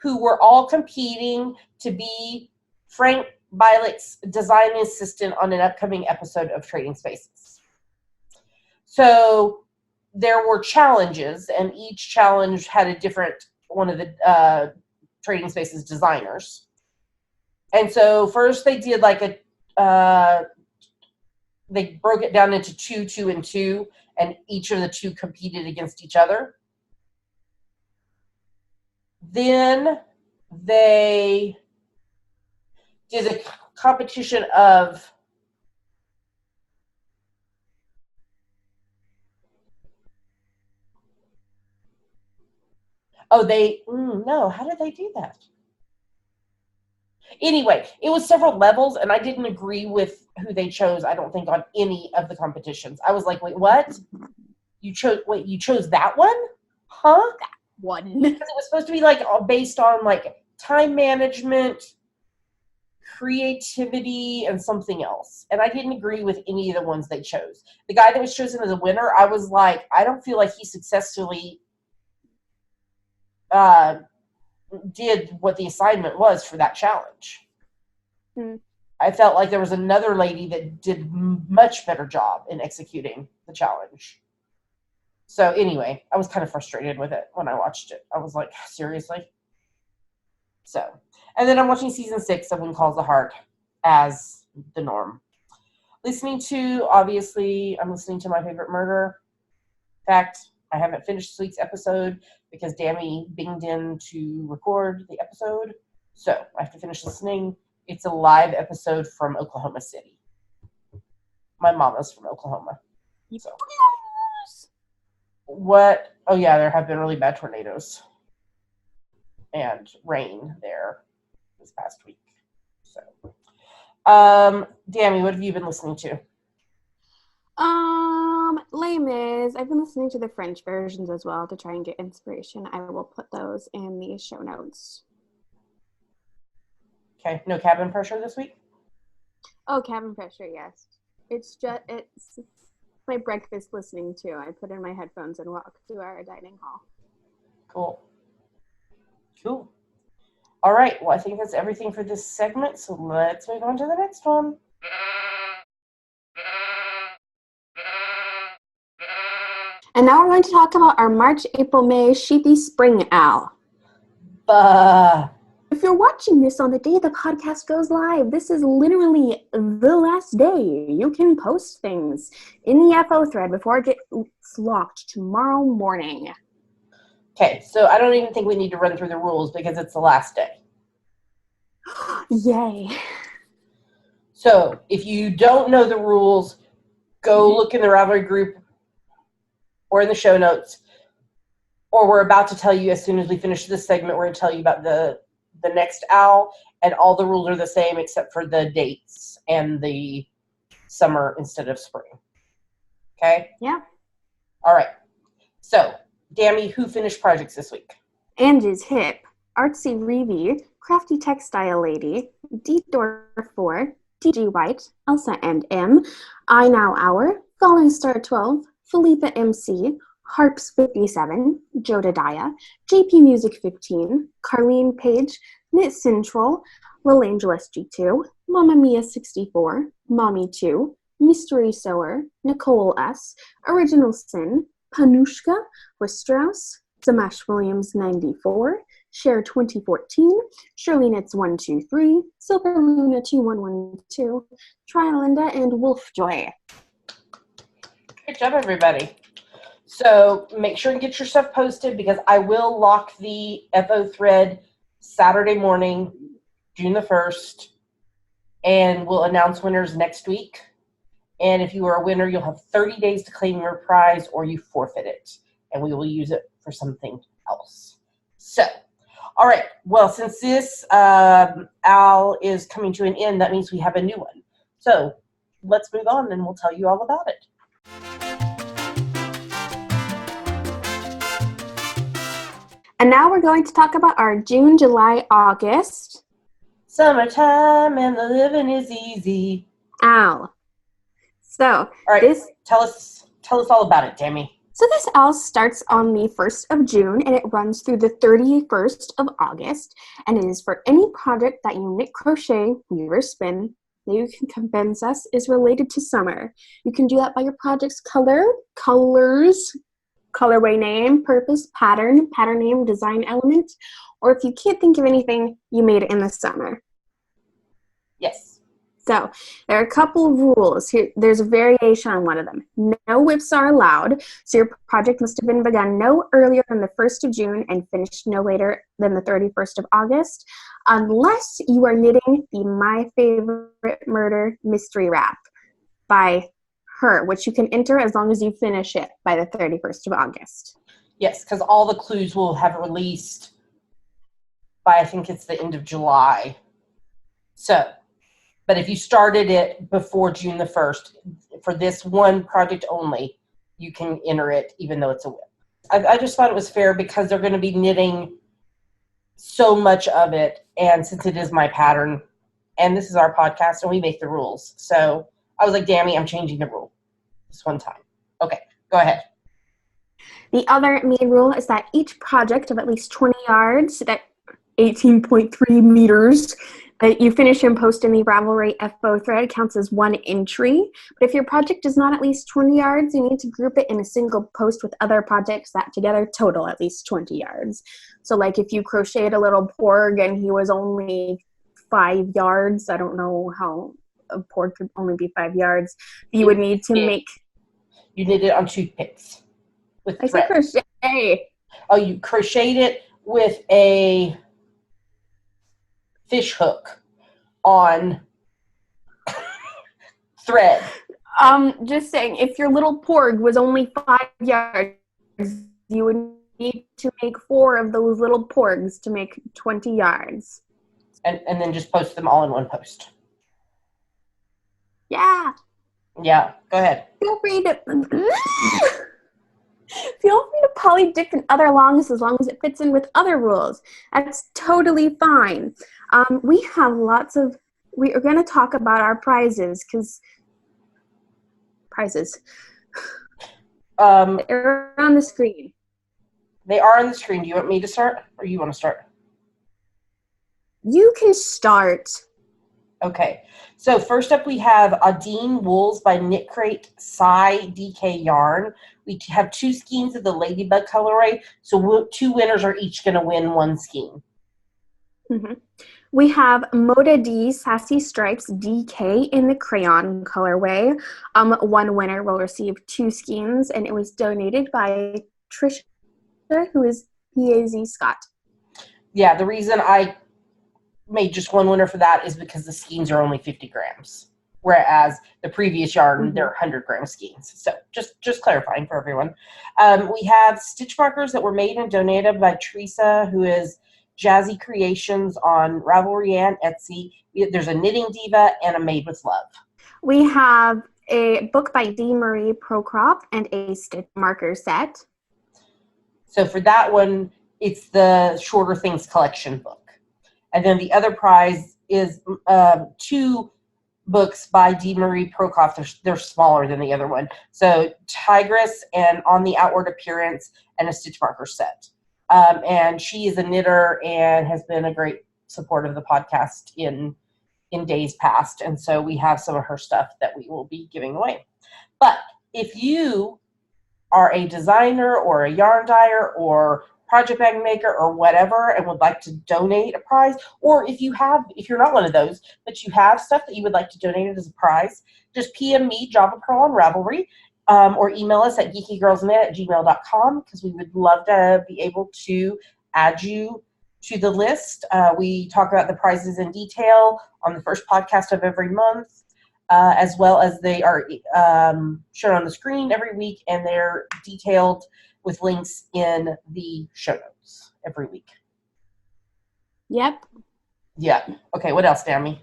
who were all competing to be Frank Bialik's design assistant on an upcoming episode of Trading Spaces. So there were challenges, and each challenge had a different one of the Trading Spaces designers. And so first they did like they broke it down into 2, 2, and 2, and each of the 2 competed against each other. Then they did a competition of no, how did they do that? Anyway, it was several levels, and I didn't agree with who they chose, I don't think, on any of the competitions. I was like, wait, what? You chose that one? Huh? That one. Because it was supposed to be like based on like time management, creativity, and something else. And I didn't agree with any of the ones they chose. The guy that was chosen as a winner, I was like, I don't feel like he successfully did what the assignment was for that challenge. I felt like there was another lady that did much better job in executing the challenge. So anyway, I was kind of frustrated with it when I watched it. I was like, seriously? So, and then I'm watching season 6 of When Calls the Heart as the norm. Obviously, I'm listening to My Favorite Murder. In fact, I haven't finished this week's episode because Dammy binged in to record the episode. So I have to finish listening. It's a live episode from Oklahoma City. My mama's from Oklahoma. So. What? Oh, yeah, there have been really bad tornadoes and rain there this past week. So, Dammy, what have you been listening to? Les Mis. I've been listening to the French versions as well to try and get inspiration. I will put those in the show notes. Okay, no cabin pressure this week? Oh, cabin pressure, yes. It's my breakfast listening to. I put in my headphones and walk to our dining hall. Cool. All right, well, I think that's everything for this segment, so let's move on to the next one. And now we're going to talk about our March, April, May sheepy spring owl. Bah. If you're watching this on the day the podcast goes live, this is literally the last day you can post things in the FO thread before it gets locked tomorrow morning. Okay, so I don't even think we need to run through the rules because it's the last day. Yay. So if you don't know the rules, go look in the Ravelry group or in the show notes, or we're about to tell you as soon as we finish this segment, we're going to tell you about the next owl, and all the rules are the same except for the dates and the summer instead of spring. Okay? Yeah. All right. So, Dammy, who finished projects this week? Angie's Hip, Artsy Reevy, Crafty Textile Lady, D-Door 4, DG White, Elsa and M, I Now Hour, Falling Star 12, Philippa MC, Harps 57, Jodadiah, JP Music 15, Carlene Page, Knit Central, Lil Angel SG2, Mama Mia 64, Mommy 2, Mystery Sower, Nicole S, Original Sin, Panushka, Westrauss, Zamash Williams 94, Share 2014, Shirley Knits 123, Silver Luna 2112, Trilinda, and Wolfjoy. Good job, everybody. So make sure and get your stuff posted because I will lock the FO thread Saturday morning, June the 1st, and we'll announce winners next week. And if you are a winner, you'll have 30 days to claim your prize or you forfeit it, and we will use it for something else. So, all right. Well, since this owl is coming to an end, that means we have a new one. So let's move on and we'll tell you all about it. And now we're going to talk about our June, July, August. Summertime and the living is easy. Owl. So, all right, tell us all about it, Tammy. So this owl starts on the 1st of June and it runs through the 31st of August, and it is for any project that you knit, crochet, weave, or spin that you can convince us is related to summer. You can do that by your project's colors, colorway name, purpose, pattern name, design element, or if you can't think of anything, you made it in the summer. Yes. So there are a couple rules. Here, there's a variation on one of them. No whips are allowed, so your project must have been begun no earlier than the 1st of June and finished no later than the 31st of August, unless you are knitting the My Favorite Murder mystery wrap by her, which you can enter as long as you finish it by the 31st of August. Yes, because all the clues will have released by, I think it's the end of July. So, but if you started it before June the 1st, for this one project only, you can enter it even though it's a whip. I just thought it was fair because they're going to be knitting so much of it, and since it is my pattern, and this is our podcast, and we make the rules. So I was like, Dammy, I'm changing the rule this one time. Okay, go ahead. The other main rule is that each project of at least 20 yards, that 18.3 meters, that you finish and post in the Ravelry FO thread counts as one entry. But if your project is not at least 20 yards, you need to group it in a single post with other projects that together total at least 20 yards. So like if you crocheted a little porg and he was only 5 yards, I don't know how a porg could only be 5 yards, you would need to make... You knit it on toothpicks with thread. I said crochet. Oh, you crocheted it with a fish hook on thread. Just saying, if your little porg was only 5 yards, you would need to make 4 of those little porgs to make 20 yards. And then just post them all in one post. Yeah. Yeah, go ahead. Feel free to poly dip in other longs as long as it fits in with other rules. That's totally fine. We are going to talk about our prizes because they're on the screen. They are on the screen. Do you want me to start or you want to start? You can start. Okay. So first up we have Adine Wools by Knit Crate Sci-DK Yarn. We have 2 skeins of the Ladybug colorway. So 2 winners are each going to win 1 skein. Mm-hmm. We have Moda D Sassy Stripes DK in the crayon colorway. 1 winner will receive 2 skeins, and it was donated by Trisha, who is PAZ Scott. Yeah, the reason I made just 1 winner for that is because the skeins are only 50 grams, whereas the previous yarn, they're 100-gram skeins. So just clarifying for everyone. We have stitch markers that were made and donated by Teresa, who is Jazzy Creations on Ravelry and Etsy. There's a Knitting Diva and a Made with Love. We have a book by D. Marie Procrop and a stitch marker set. So for that one, it's the Shorter Things collection book. And then the other prize is 2 books by D. Marie Prokop. They're smaller than the other one. So Tigress and On the Outward Appearance and a stitch marker set. And she is a knitter and has been a great support of the podcast in days past. And so we have some of her stuff that we will be giving away. But if you are a designer or a yarn dyer or project bag maker or whatever and would like to donate a prize, or if you're not one of those, but you have stuff that you would like to donate it as a prize, just PM me, Java Pearl on Ravelry, or email us at geekygirlsnet@gmail.com, because we would love to be able to add you to the list. We talk about the prizes in detail on the first podcast of every month, as well as they are shown on the screen every week, and they're detailed with links in the show notes every week. Yep. Yeah. Okay, what else, Dami?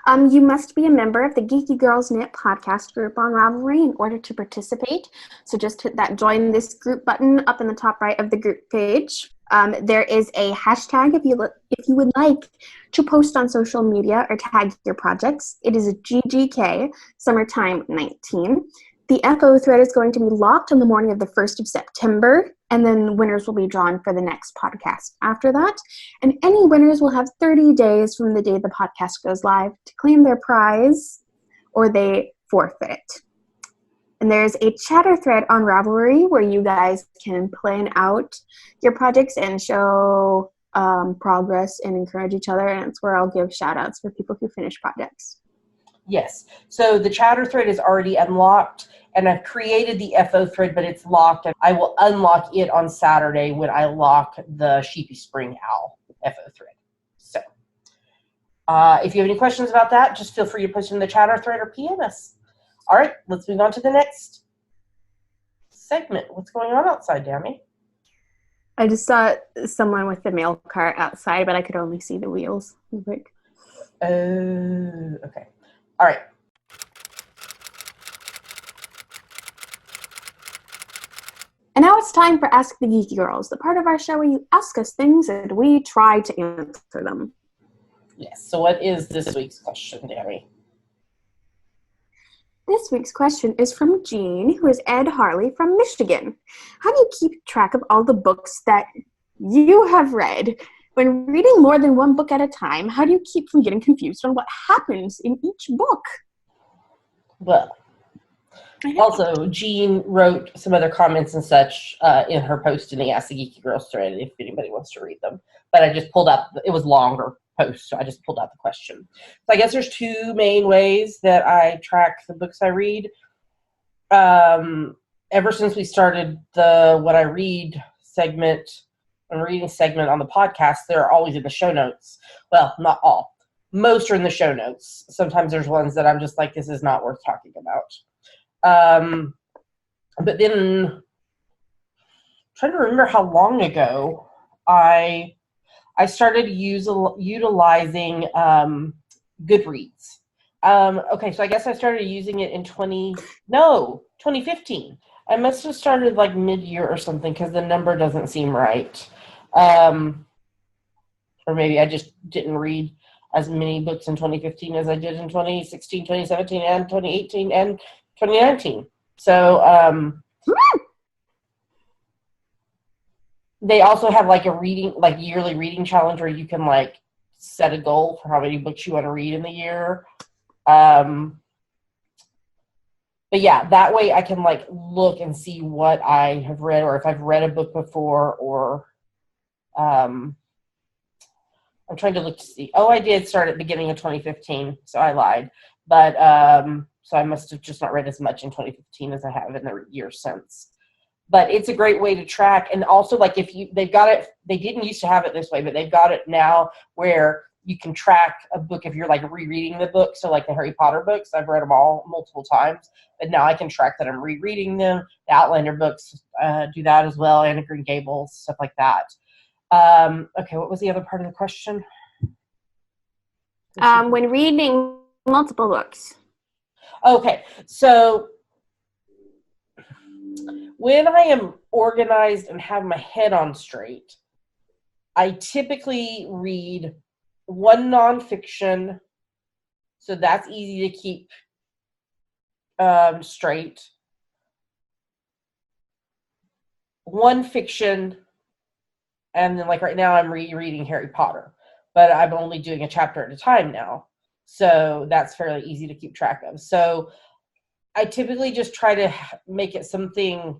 You must be a member of the Geeky Girls Knit podcast group on Ravelry in order to participate. So just hit that join this group button up in the top right of the group page. There is a hashtag if you would like to post on social media or tag your projects. It is a GGK Summertime 19. The FO thread is going to be locked on the morning of the 1st of September, and then winners will be drawn for the next podcast after that. And any winners will have 30 days from the day the podcast goes live to claim their prize, or they forfeit. And there's a chatter thread on Ravelry where you guys can plan out your projects and show progress and encourage each other, and it's where I'll give shout-outs for people who finish projects. Yes. So the chatter thread is already unlocked, and I've created the FO thread, but it's locked, and I will unlock it on Saturday when I lock the Sheepy Spring Owl FO thread. So if you have any questions about that, just feel free to post in the chatter thread or PM us. All right, let's move on to the next segment. What's going on outside, Dami? I just saw someone with the mail cart outside, but I could only see the wheels. Like, oh, okay. All right. And now it's time for Ask the Geeky Girls, the part of our show where you ask us things and we try to answer them. Yes. So what is this week's question, Dami? This week's question is from Jean, who is Ed Harley from Michigan. How do you keep track of all the books that you have read? When reading more than one book at a time, how do you keep from getting confused on what happens in each book? Well, also, Jean wrote some other comments and such in her post in the Ask the Geeky Girls thread, if anybody wants to read them. But I just pulled out, it was longer post, so I just pulled out the question. So I guess there's 2 main ways that I track the books I read. Ever since we started the What I Read segment, and reading segment on the podcast, they're always in the show notes. Well, not all. Most are in the show notes. Sometimes there's ones that I'm just like, this is not worth talking about. But then, I'm trying to remember how long ago I started utilizing Goodreads. Okay, so I guess I started using it in 2015. I must have started like mid-year or something, because the number doesn't seem right. Or maybe I just didn't read as many books in 2015 as I did in 2016, 2017, and 2018, and 2019. So they also have like a reading, like yearly reading challenge where you can like set a goal for how many books you want to read in the year. But yeah, that way I can like look and see what I have read, or if I've read a book before, or I'm trying to look to see. Oh, I did start at the beginning of 2015, so I lied. But so I must have just not read as much in 2015 as I have in the years since. But it's a great way to track. And also, like, they've got it, they didn't used to have it this way, but they've got it now where you can track a book if you're like rereading the book. So like the Harry Potter books, I've read them all multiple times, but now I can track that I'm rereading them. The Outlander books do that as well, Anne of Green Gables, stuff like that. Okay, what was the other part of the question? When reading multiple books. Okay, so when I am organized and have my head on straight, I typically read one nonfiction, so that's easy to keep straight. One fiction, and then like right now I'm rereading Harry Potter, but I'm only doing a chapter at a time now, so that's fairly easy to keep track of. So I typically just try to make it something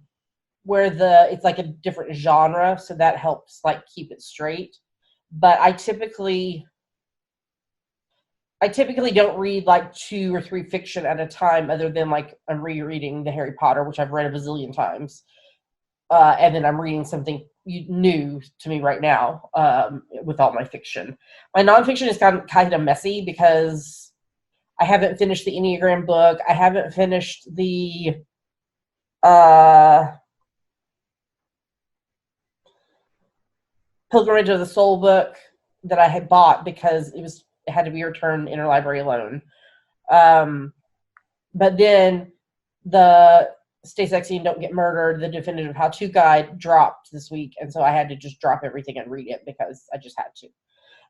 where it's like a different genre, so that helps like keep it straight. But I typically don't read like 2 or 3 fiction at a time, other than like I'm rereading the Harry Potter, which I've read a bazillion times, and then I'm reading something new to me right now with all my fiction. My nonfiction is kind of messy because I haven't finished the Enneagram book. I haven't finished the Pilgrimage of the Soul book that I had bought because it had to be returned interlibrary loan. But then the Stay Sexy and Don't Get Murdered, the definitive how-to guide, dropped this week, and so I had to just drop everything and read it because I just had to.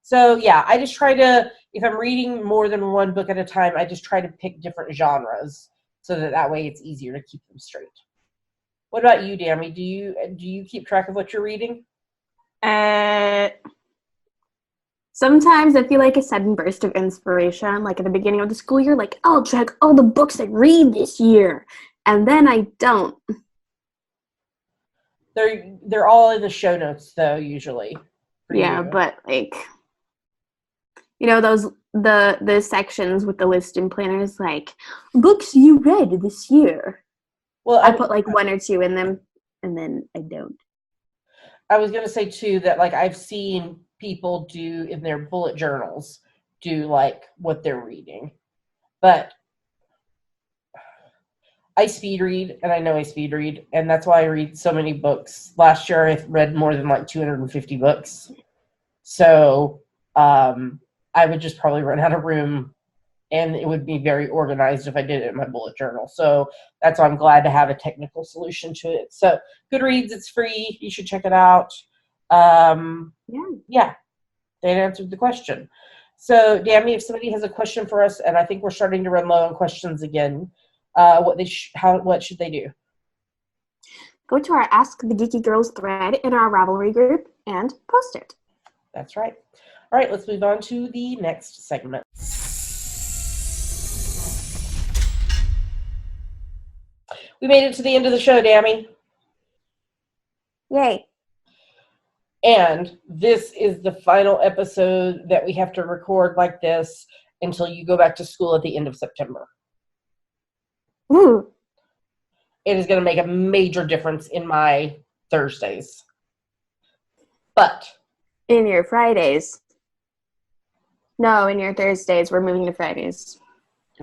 So yeah, I just try to, if I'm reading more than one book at a time, I just try to pick different genres so that way it's easier to keep them straight. What about you, Dammy? Do you keep track of what you're reading? Sometimes I feel like a sudden burst of inspiration, like at the beginning of the school year, like I'll track all the books I read this year, and then I don't. They're all in the show notes though, usually. Yeah, but like, you know, the sections with the list and planners, like books you read this year. Well, I put like 1 or 2 in them, and then I don't. I was going to say too that like I've seen people do in their bullet journals do like what they're reading, but I speed read, and I know I speed read, and that's why I read so many books. Last year I read more than like 250 books, so I would just probably run out of room, and it would be very organized if I did it in my bullet journal. So that's why I'm glad to have a technical solution to it. So Goodreads, it's free. You should check it out. Yeah, that answered the question. So, Dammy, if somebody has a question for us, and I think we're starting to run low on questions again, what should they do? Go to our Ask the Geeky Girls thread in our Ravelry group and post it. That's right. All right, let's move on to the next segment. We made it to the end of the show, Dammy. Yay. And this is the final episode that we have to record like this until you go back to school at the end of September. Ooh. It is going to make a major difference in my Thursdays. But in your Fridays. No, in your Thursdays. We're moving to Fridays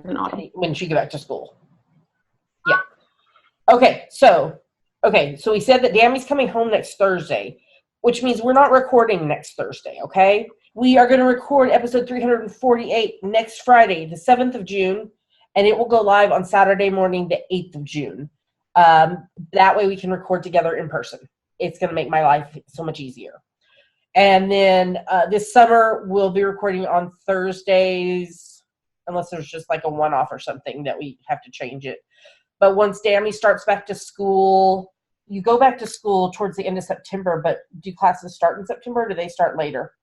in autumn. When she go back to school. Yeah. Okay, so we said that Dammy's coming home next Thursday, which means we're not recording next Thursday, okay? We are going to record episode 348 next Friday, the 7th of June, and it will go live on Saturday morning, the 8th of June. That way we can record together in person. It's going to make my life so much easier. And then this summer we'll be recording on Thursdays, unless there's just like a one-off or something that we have to change it. But once Dammy starts back to school, you go back to school towards the end of September, but do classes start in September or do they start later?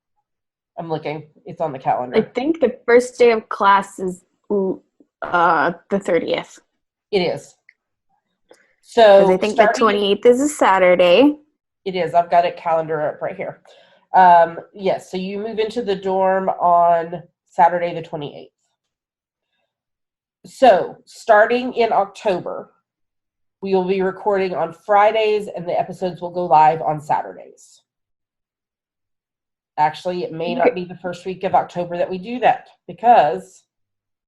I'm looking. It's on the I calendar. think the first day of class is the 30th. It is. Because I So think the starting, 28th is a Saturday. it is. I've got it calendar up right here. Yes, so you move into the dorm on Saturday the 28th. So starting in October, we will be recording on Fridays and the episodes will go live on Saturdays. Actually, it may not be the first week of October that we do that because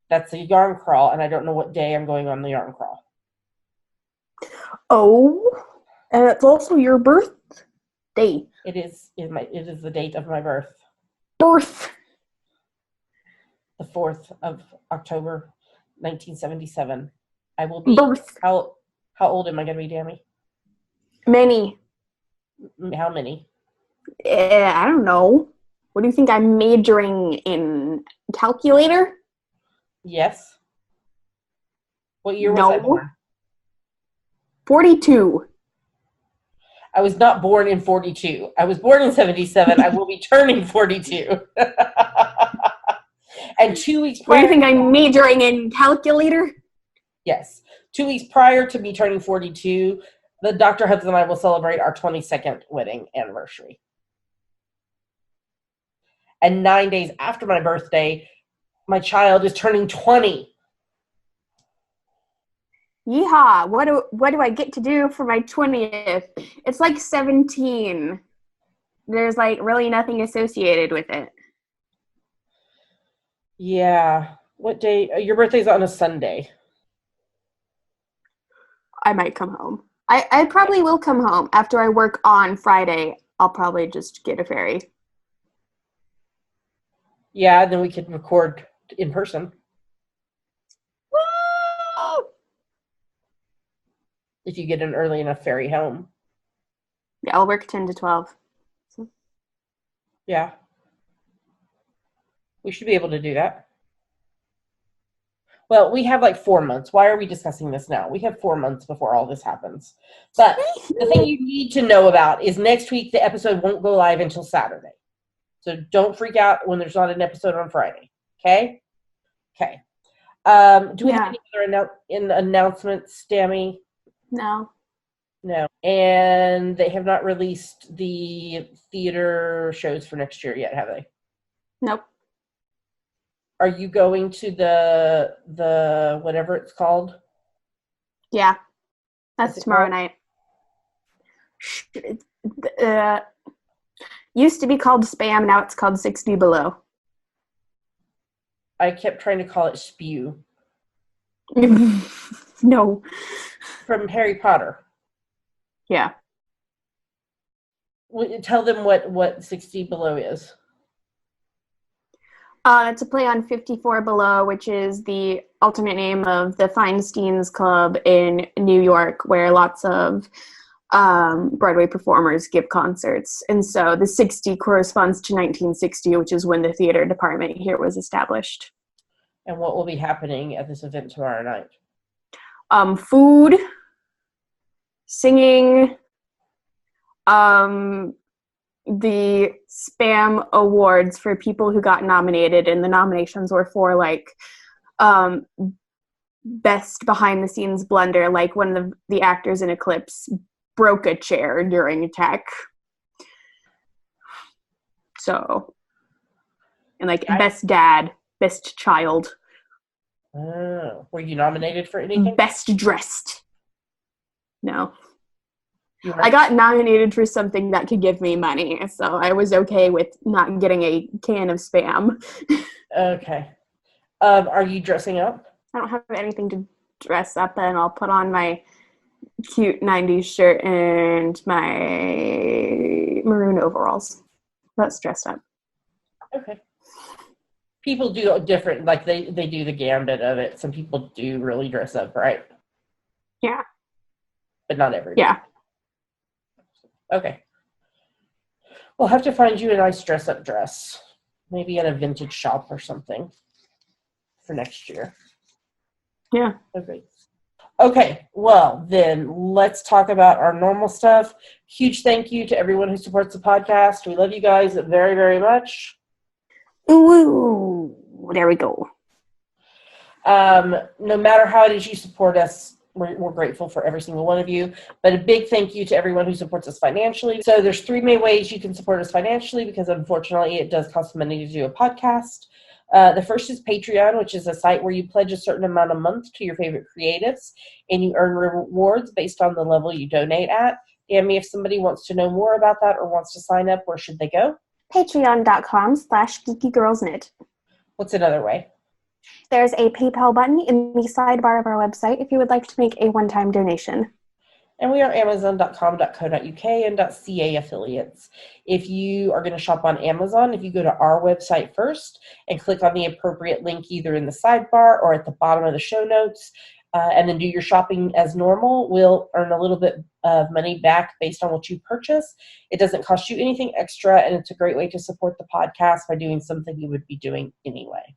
that's a yarn crawl and I don't know what day I'm going on the yarn crawl. Oh, and it's also your birthday. It is the date of my birth. Birth. The 4th of October, 1977. I will be Birth. How old am I going to be, Dammy? Many. How many? I don't know. What do you think I'm majoring in? Calculator? Yes. What year was I born? 42. I was not born in 42. I was born in 77. I will be turning 42. And 2 weeks prior. What do you think I'm majoring in? Calculator? Yes. 2 weeks prior to me turning 42, the Dr. Hudson and I will celebrate our 22nd wedding anniversary. And 9 days after my birthday, my child is turning 20. Yeehaw. What do I get to do for my 20th? It's like 17. There's like really nothing associated with it. Yeah. What day? Your birthday's on a Sunday. I might come home. I probably will come home. After I work on Friday, I'll probably just get a ferry. Yeah, then we could record in person. Woo! If you get an early enough ferry home. Yeah, I'll work 10 to 12. Yeah. We should be able to do that. Well, we have like 4 months. Why are we discussing this now? We have 4 months before all this happens. But the thing you need to know about is next week the episode won't go live until Saturday. So don't freak out when there's not an episode on Friday. Okay? Okay. Do we have any other announcements, Stammy? No. No. And they have not released the theater shows for next year yet, have they? Nope. Are you going to the whatever it's called? Yeah. That's tomorrow night. Used to be called Spam, now it's called 60 Below. I kept trying to call it Spew. No. From Harry Potter. Yeah. Tell them what 60 Below is. It's a play on 54 Below, which is the alternate name of the Feinstein's Club in New York, where lots of Broadway performers give concerts. And so the 60 corresponds to 1960, which is when the theater department here was established. And what will be happening at this event tomorrow night? Food, singing, the Spam Awards for people who got nominated, and the nominations were for like best behind the scenes blunder, like when the actors in Eclipse broke a chair during tech. So, and like best dad, best child. Oh, were you nominated for anything? Best dressed. No. I got nominated for something that could give me money, so I was okay with not getting a can of Spam. Okay. Are you dressing up? I don't have anything to dress up in. I'll put on my cute 90s shirt and my maroon overalls. That's dressed up. Okay. People do different, like they do the gambit of it. Some people do really dress up, right? Yeah. But not everybody. Yeah. Okay. We'll have to find you a nice dress-up dress. Maybe at a vintage shop or something for next year. Yeah. Okay. Okay, well, then let's talk about our normal stuff. Huge thank you to everyone who supports the podcast. We love you guys very, very much. Ooh, there we go. No matter how it is you support us, we're grateful for every single one of you. But a big thank you to everyone who supports us financially. So there's 3 main ways you can support us financially, because unfortunately it does cost money to do a podcast. The first is Patreon, which is a site where you pledge a certain amount a month to your favorite creatives, and you earn rewards based on the level you donate at. Tammy, if somebody wants to know more about that or wants to sign up, where should they go? Patreon.com/geekygirlsknit. What's another way? There's a PayPal button in the sidebar of our website if you would like to make a one-time donation. And we are amazon.com.co.uk and .ca affiliates. If you are going to shop on Amazon, if you go to our website first and click on the appropriate link either in the sidebar or at the bottom of the show notes, and then do your shopping as normal, we'll earn a little bit of money back based on what you purchase. It doesn't cost you anything extra, and it's a great way to support the podcast by doing something you would be doing anyway.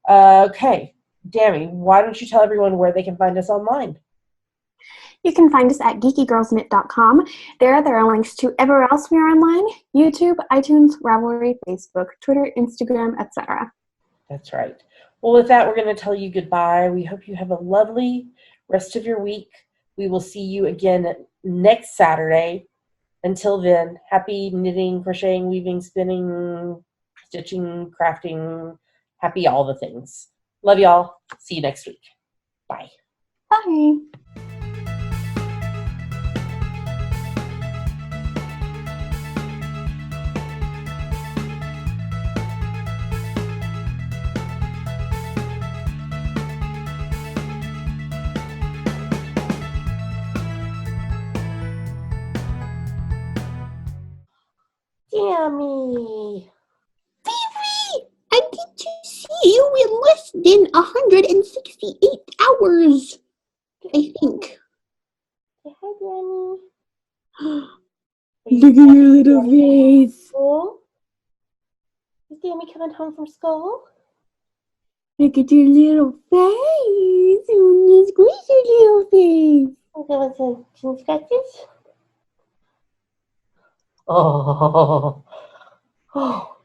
Okay, Dammy, why don't you tell everyone where they can find us online? You can find us at geekygirlsknit.com. There are links to everywhere else we are online: YouTube, iTunes, Ravelry, Facebook, Twitter, Instagram, etc. That's right. Well, with that, we're going to tell you goodbye. We hope you have a lovely rest of your week. We will see you again next Saturday. Until then, happy knitting, crocheting, weaving, spinning, stitching, crafting, happy all the things. Love y'all. See you next week. Bye. Bye. Dammy. Baby, I get to see you in less than 168 hours, I think. Say hi, Dammy. Look at your little face. School? Is Dammy coming home from school? Look at your little face. Oh, squish your little face. Okay, what's some scratches? Oh. Oh.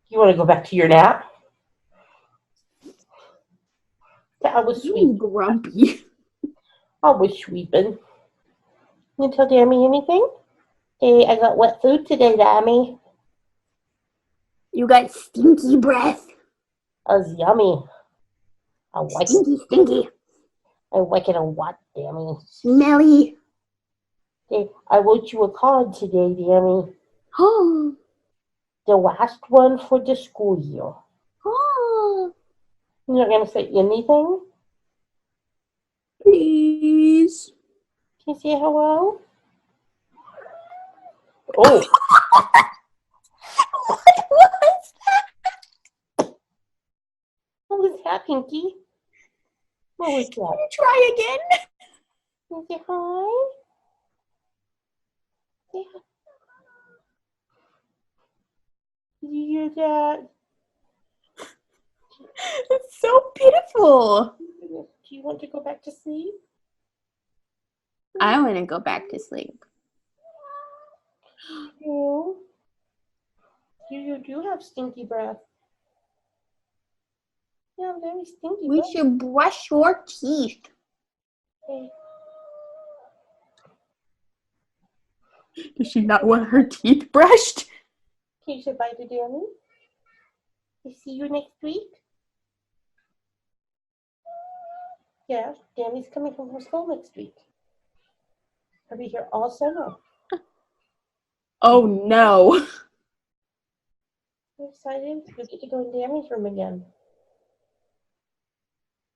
You want to go back to your nap? Yeah, I was Ooh, sweeping. grumpy. I was sweeping. You tell Dammy anything? Hey, I got wet food today, Dammy. You got stinky breath. That was yummy. I like it. Stinky. I like it a lot, Dammy. Smelly. Hey, I wrote you a card today, Dammy. Oh. The last one for the school year. Oh. You're not going to say anything? Please. Can you say hello? Oh. What was that? What was that, Pinky? What was that? Try again. Can you say hi? Say hi. Did you hear that? It's so pitiful. Do you want to go back to sleep? I want to go back to sleep. No. You do have stinky breath. Yeah, very stinky We breath. should brush your teeth. Okay. Does she not want her teeth brushed? Can you say bye to Dammy? I see you next week? Yeah, Dammy's coming home from school next week. I'll be here all summer. Oh no. I'm excited. We get to go in Dammy's room again.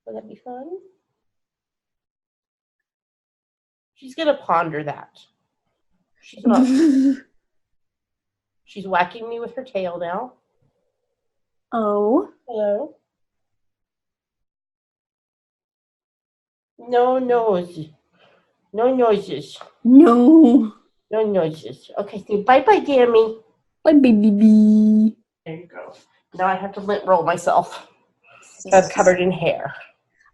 Will that be fun? She's gonna ponder that. She's not. She's whacking me with her tail now. Oh. Hello. No noise. No noises. No. No noises. Okay, say bye-bye, Dammy. Bye, baby. There you go. Now I have to lint roll myself. I'm covered in hair.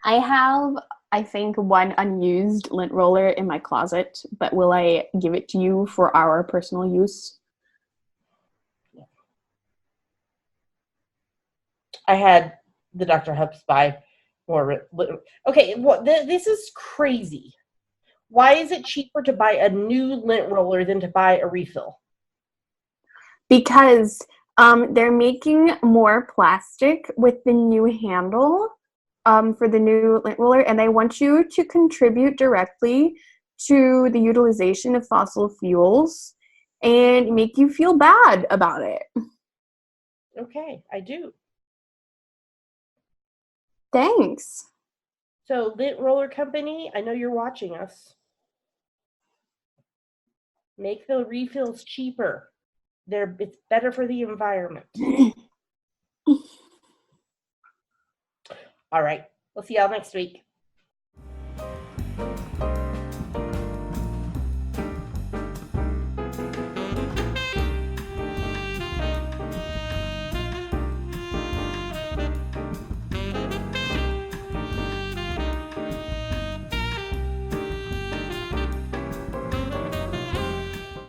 I have, I think, one unused lint roller in my closet, but will I give it to you for our personal use? I had the Dr. Hubs buy more. Okay, this is crazy. Why is it cheaper to buy a new lint roller than to buy a refill? Because they're making more plastic with the new handle for the new lint roller, and they want you to contribute directly to the utilization of fossil fuels and make you feel bad about it. Okay, I do. Thanks. So, Lint Roller Company, I know you're watching us. Make the refills cheaper. It's better for the environment. All right. We'll see y'all next week.